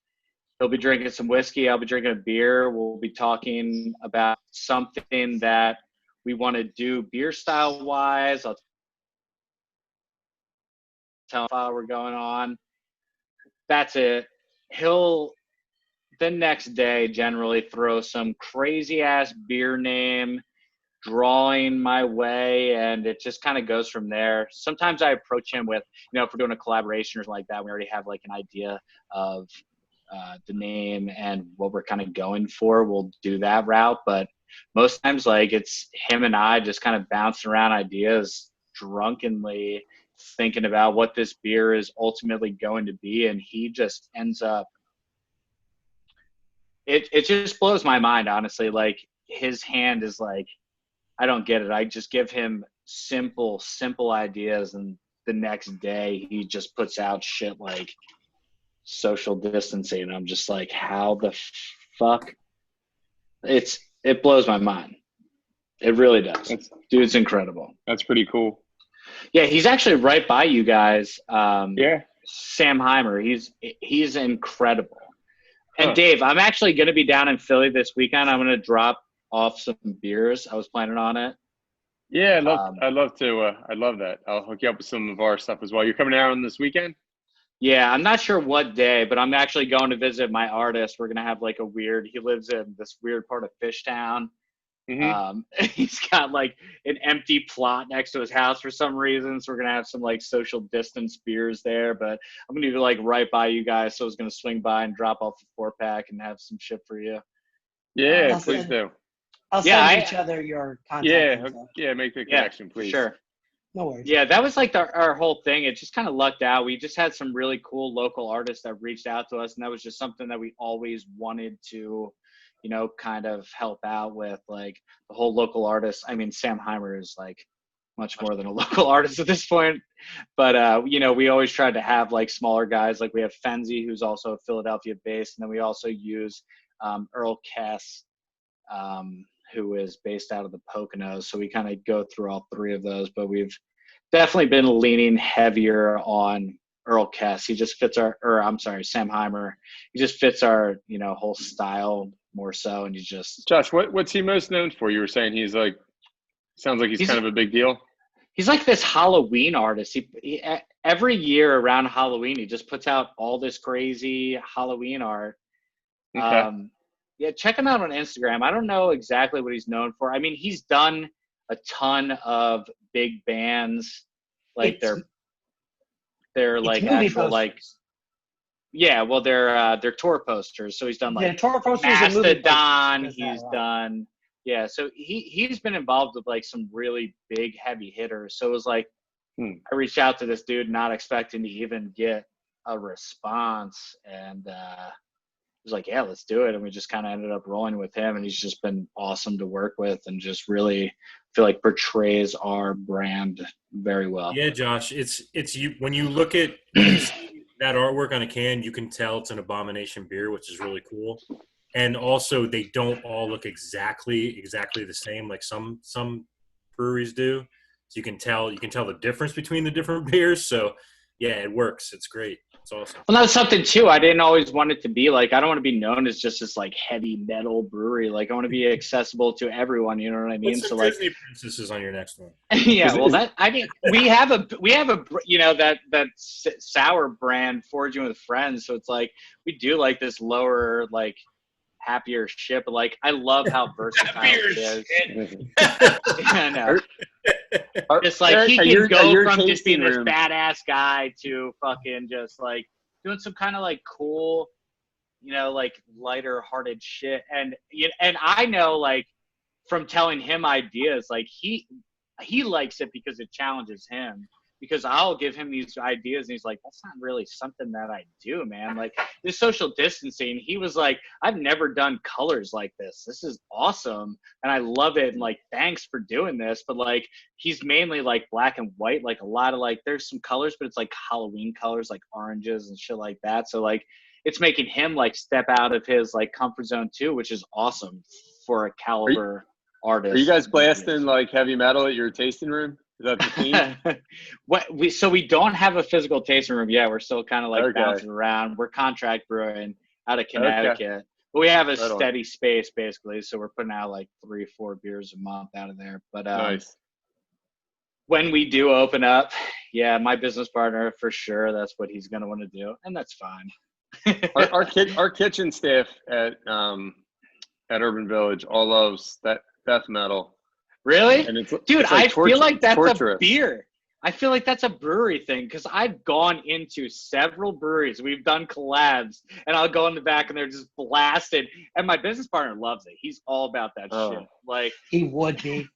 S4: he'll be drinking some whiskey. I'll be drinking a beer. We'll be talking about something that we want to do beer style wise. I'll tell him how we're going on. That's it. He'll the next day generally throw some crazy ass beer name drawing my way, and it just kind of goes from there. Sometimes I approach him with, if we're doing a collaboration or something like that, we already have like an idea of the name and what we're kind of going for. We'll do that route, but most times like it's him and I just kind of bouncing around ideas drunkenly, thinking about what this beer is ultimately going to be, and he just ends up. It just blows my mind, honestly. Like, his hand is like, I don't get it. I just give him simple ideas, and the next day he just puts out shit like social distancing. And I'm just like, how the fuck? It blows my mind. It really does. Dude's incredible.
S2: That's pretty cool.
S4: Yeah, he's actually right by you guys.
S2: Yeah.
S4: Sam Heimer. He's incredible. And Dave, I'm actually going to be down in Philly this weekend. I'm going to drop off some beers. I was planning on it.
S2: Yeah, I'd love to. I love that. I'll hook you up with some of our stuff as well. You're coming down this weekend?
S4: Yeah, I'm not sure what day, but I'm actually going to visit my artist. We're going to have like he lives in this weird part of Fishtown.
S2: Mm-hmm.
S4: He's got like an empty plot next to his house for some reason. So we're going to have some like social distance beers there, but I'm going to be like right by you guys. So I was going to swing by and drop off a 4-pack and have some shit for you.
S2: Yeah, please do.
S3: I'll send each other your contact info.
S2: Yeah, make the connection, please.
S4: Sure.
S3: No worries.
S4: Yeah, that was like our whole thing. It just kind of lucked out. We just had some really cool local artists that reached out to us, and that was just something that we always wanted to, kind of help out with, like the whole local artist. I mean, Sam Heimer is like much more than a local artist at this point, but we always tried to have like smaller guys. Like we have Fenzi, who's also Philadelphia based, and then we also use Earl Kess, who is based out of the Poconos. So we kind of go through all three of those, but we've definitely been leaning heavier on Earl Kess. He just fits Sam Heimer. He just fits our, whole style more so. And
S2: Josh, what's he most known for? You were saying sounds like he's kind of a big deal.
S4: He's like this Halloween artist. He every year around Halloween, he just puts out all this crazy Halloween art.
S2: Okay.
S4: Yeah, check him out on Instagram. I don't know exactly what he's known for. I mean, he's done a ton of big bands, like they're like actual like, yeah. Well, they're tour posters. So he's done like
S3: tour posters
S4: Mastodon. He's done, yeah. So he's been involved with like some really big heavy hitters. So it was like I reached out to this dude, not expecting to even get a response, and was like, yeah, let's do it. And we just kind of ended up rolling with him, and he's just been awesome to work with and just really feel like portrays our brand very well.
S5: Yeah, Josh, it's you when you look at that artwork on a can, you can tell it's an Abomination beer, which is really cool. And also they don't all look exactly the same like some breweries do. So you can tell the difference between the different beers. So yeah, it works. It's great. It's awesome.
S4: Well, that's something too. I didn't always want it to be like, I don't want to be known as just this like heavy metal brewery. Like I want to be accessible to everyone. You know what I mean?
S5: What's
S4: so
S5: Disney
S4: like
S5: Princesses on your next one.
S4: Yeah. Well, we have a that sour brand, Foraging with Friends. So it's like, we do like this lower, like happier shit, but like, I love how versatile it is. I know. It's like he can go from just being this badass guy to fucking just like doing some kind of like cool, like lighter hearted shit. And I know like from telling him ideas, like he likes it because it challenges him. because I'll give him these ideas and he's like, that's not really something that I do, man. Like this social distancing, he was like, I've never done colors like this. This is awesome. And I love it. And like, thanks for doing this. But like, he's mainly like black and white, like a lot of like, there's some colors, but it's like Halloween colors, like oranges and shit like that. So like, it's making him like step out of his like comfort zone too, which is awesome for a caliber artist.
S2: Are you guys blasting like heavy metal at your tasting room? Is that the theme?
S4: So we don't have a physical tasting room yet. We're still kind of like
S2: Okay.
S4: bouncing around. We're contract brewing out of Connecticut, but we have a
S2: Right on.
S4: steady space basically. So we're putting out like 3-4 beers a month out of there. But
S2: Nice.
S4: when we do open up, yeah, my business partner for sure. That's what he's gonna want to do, and that's fine.
S2: Our kitchen staff at Urban Village all loves that death metal.
S4: Really?
S2: And it's,
S4: Dude,
S2: it's like
S4: I feel like that's
S2: torturous.
S4: a beer. I feel like that's a brewery thing because I've gone into several breweries. We've done collabs, and I'll go in the back and they're just blasted. And my business partner loves it. He's all about that shit. Like
S3: He would be.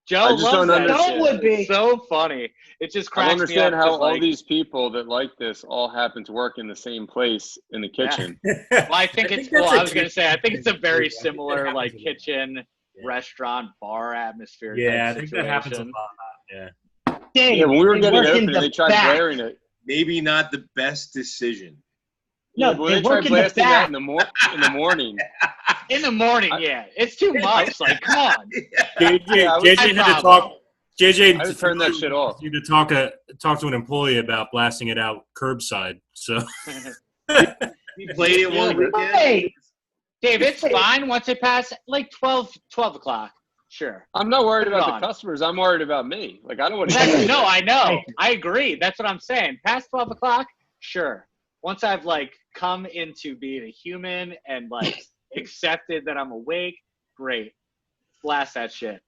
S4: Joe
S2: just
S4: loves
S2: don't
S4: that
S2: understand.
S4: shit.
S3: Would be.
S4: It's so funny. It just
S2: I
S4: cracks
S2: don't understand
S4: me up.
S2: how
S4: 'cause,
S2: all
S4: like,
S2: these people that like this all happen to work in the same place in the kitchen.
S4: Well, I think it's.
S5: that's
S4: Well,
S5: a
S4: I was gonna say. I think it's a very
S5: I think
S4: similar
S5: that
S4: like
S5: happens a lot.
S4: kitchen,
S5: Yeah.
S4: restaurant, bar atmosphere.
S5: Yeah, I
S4: type
S5: think that happens a
S4: situation.
S5: lot. Yeah.
S3: Dave,
S2: Yeah, when we were
S3: they
S2: getting
S3: work in
S2: open,
S3: the
S2: they tried
S3: back.
S2: blaring it.
S1: Maybe not the best decision.
S3: No,
S2: Yeah, when
S3: they
S2: they
S3: work
S2: tried
S3: in the
S2: blasting that
S3: back.
S2: in the morning.
S4: In the morning, yeah, it's too much. Like, come on.
S2: Yeah, I was-
S5: JJ had to talk. JJ
S2: I would turn that shit off.
S5: You to talk to an employee about blasting it out curbside. So
S1: We played it one weekend.
S3: Hey,
S4: Dave, it's fine once it passes like 12 o'clock. Sure.
S2: I'm not worried
S4: Put it
S2: about
S4: on.
S2: the customers. I'm worried about me. Like, I don't want to
S3: That's-
S2: hear
S4: No,
S2: that.
S4: I know. I agree. That's what I'm saying. Past 12 o'clock, sure. Once I've like come into being a human and like accepted that I'm awake, great. Blast that shit.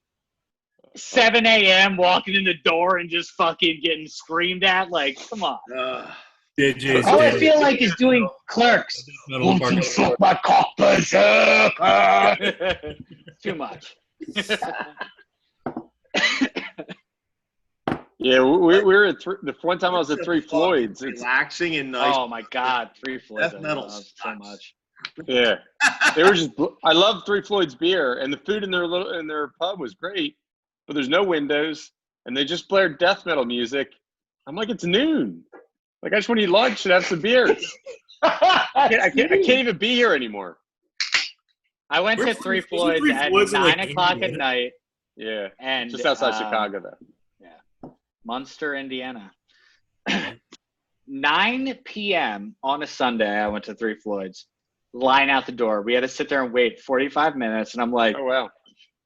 S4: 7 a.m. walking in the door and just fucking getting screamed at. Like, come on.
S5: JJ's
S3: all I feel like is doing Clerks. Won't you suck my cock, berserker?
S4: Too much.
S2: Yeah, we were at the one time I was at Three Floyds. It's,
S1: Relaxing and nice.
S4: Oh my God, Three Floyds.
S1: Death
S4: I
S1: metal
S4: love so
S1: sucks.
S4: much.
S2: yeah, they were just. I love Three Floyds beer, and the food in their pub was great, but there's no windows, and they just blared death metal music. I'm like, it's noon. Like, I just want to eat lunch and have some beers. I can't even be here anymore.
S4: I went to
S5: Where's
S4: Three
S5: Three
S4: Floyds at
S5: Floyds in,
S4: 9
S5: like,
S4: o'clock at
S5: Indiana?
S4: night,
S2: Yeah,
S4: and
S2: just outside Chicago, though.
S4: Munster, Indiana. 9 p.m. on a Sunday, I went to Three Floyds. Line out the door. We had to sit there and wait 45 minutes, and I'm like,
S2: Oh wow.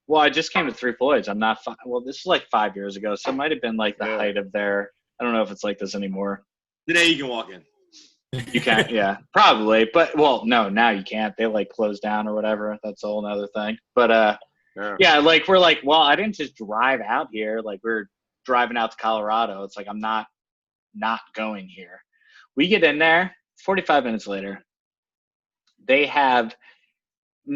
S4: well, I just came to Three Floyds. I'm not. Well, this is like 5 years ago, so it might have been like the
S2: Yeah.
S4: height of their. I don't know if it's like this anymore.
S1: Today you can walk in.
S4: You can't, yeah, probably, but well, no, now you can't. They like closed down or whatever. That's a whole other thing. But yeah, like we're like, well, I didn't just drive out here. Like we're driving out to Colorado. It's like I'm not going here. We get in there. 45 minutes later, they have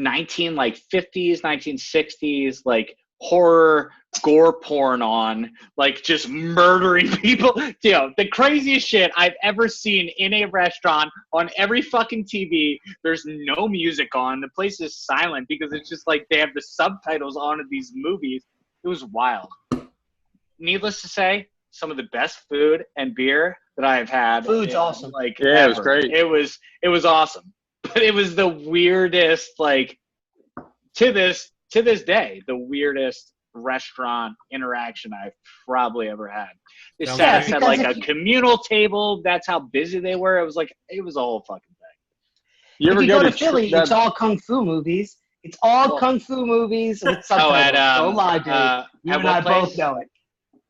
S4: 1950s, 1960s like horror gore porn on, like just murdering people. You know, the craziest shit I've ever seen in a restaurant on every fucking TV. There's no music on. The place is silent because it's just like they have the subtitles on of these movies. It was wild. Needless to say, some of the best food and beer that I've had.
S3: Food's awesome.
S4: Like,
S2: Yeah, it was
S4: ever.
S2: great.
S4: It was awesome. But it was the weirdest, like, to this day, the weirdest restaurant interaction I've probably ever had. They
S5: Sounds
S4: sat
S5: great.
S4: at like a communal table. That's how busy they were. It was a whole fucking thing.
S2: You
S3: If
S2: ever
S3: you
S2: go
S3: go to
S2: to
S3: Philly, it's all kung fu movies. It's all
S4: Well-
S3: kung fu movies with
S4: Oh,
S3: subtitles.
S4: at
S3: Don't lie, dude. You
S4: at
S3: and
S4: what
S3: I
S4: place?
S3: both know it.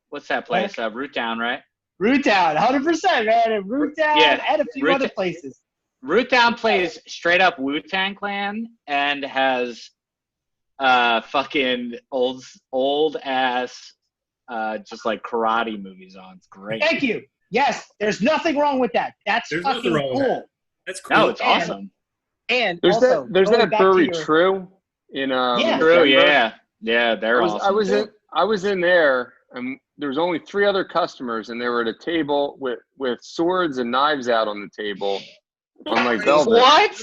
S4: What's that place? Root Down, right?
S3: Root Town, 100%, man. And Root Town
S4: Yeah,
S3: and a few
S4: Root
S3: other
S4: Town-
S3: places.
S4: Root Down plays straight up Wu-Tang Clan and has fucking old ass just like karate movies on. It's great.
S3: Thank you. Yes, there's nothing wrong with that. That's
S5: There's nothing
S3: fucking
S5: wrong with
S3: cool.
S5: That's cool.
S4: No, it's
S3: And-
S4: awesome.
S3: And
S2: There's
S3: also,
S2: there's
S3: going
S2: that
S3: back to
S2: brewery
S3: your-
S2: True in
S3: Yeah.
S4: True,
S2: Denver.
S4: yeah. They're awesome.
S2: I was in there, and there was only 3 other customers, and they were at a table with swords and knives out on the table, on like velvet.
S4: What?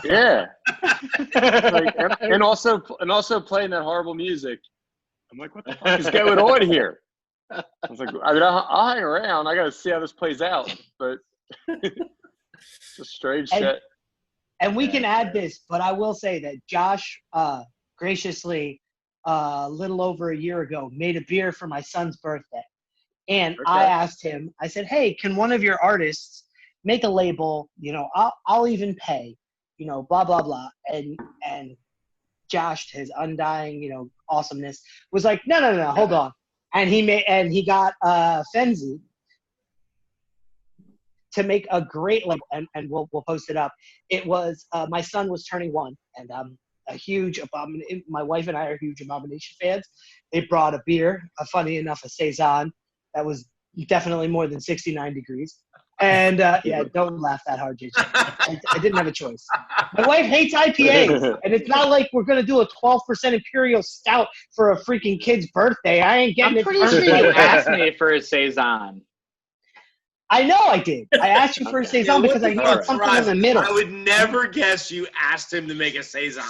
S2: Yeah. Like, and also playing that horrible music. I'm like, what the fuck is going on here? I was like, I mean, I'll hang around. I got to see how this plays out, but just strange shit.
S3: And we can add this, but I will say that Josh graciously, a little over a year ago, made a beer for my son's birthday. And I asked him, I said, hey, can one of your artists make a label? You know, I'll even pay, you know, blah, blah, blah. And Josh, his undying, you know, awesomeness, was like, no, hold on. And he got Fenzi to make a great label, and we'll post it up. It was my son was turning 1, and a huge my wife and I are huge Abomination fans. They brought a beer, funny enough, a Saison that was definitely more than 69 degrees. And yeah, don't laugh that hard, JJ. I didn't have a choice. My wife hates IPAs, and it's not like we're gonna do a 12% Imperial Stout for a freaking kid's birthday. I ain't getting
S4: I'm pretty sure you asked me for a Saison.
S3: I know I did. I asked you for a Saison because I needed something in the middle.
S1: I would never guess you asked him to make a Saison.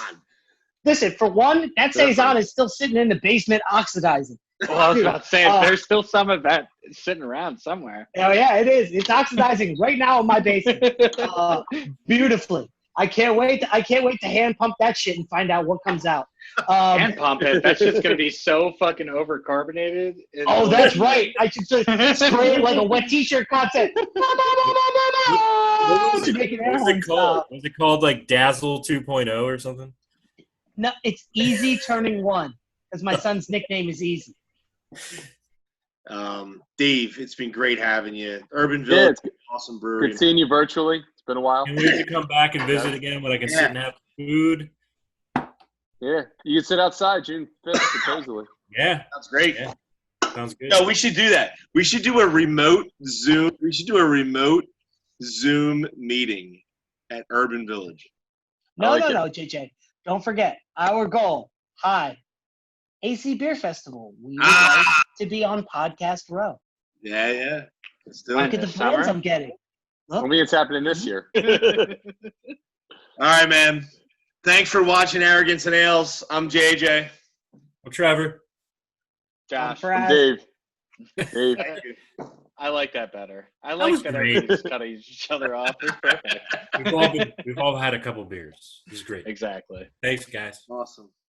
S3: Listen, for one, that Saison is still sitting in the basement oxidizing.
S4: Well, I was about to say, there's still some of that sitting around somewhere.
S3: Oh, yeah, it is. It's oxidizing right now in my basement. Beautifully. I can't wait to hand pump that shit and find out what comes out.
S4: Hand pump it. That's just going to be so fucking overcarbonated.
S3: Oh, that's right. I should just spray it like a wet t-shirt concept.
S5: What was it called? Was it called like Dazzle 2.0 or something?
S3: No, it's Easy Turning 1 because my son's nickname is Easy.
S1: Dave, it's been great having you. Urban Village, awesome brewery.
S2: Good seeing you virtually. It's been a while.
S5: Can we to come back and visit again when I can sit and have food?
S2: Yeah, you can sit outside June 5th, supposedly.
S5: Yeah.
S1: Sounds great.
S5: Yeah. Sounds good.
S1: No, we should do that. We should do a remote Zoom. We should do a remote Zoom meeting at Urban Village.
S3: No, JJ. Don't forget, our goal, AC Beer Festival. We would like to be on Podcast Row.
S1: Yeah. Let's do
S3: Look
S1: it.
S3: at the friends I'm getting. Look.
S2: I mean, it's happening this year.
S1: All right, man. Thanks for watching Arrogance and Ales. I'm JJ.
S5: I'm Trevor.
S4: Josh.
S2: I'm Dave.
S1: Thank you.
S4: I like that better. I like that everybody's cutting each other off. It's perfect.
S5: We've all had a couple beers. This is great.
S4: Exactly.
S5: Thanks, guys.
S1: Awesome.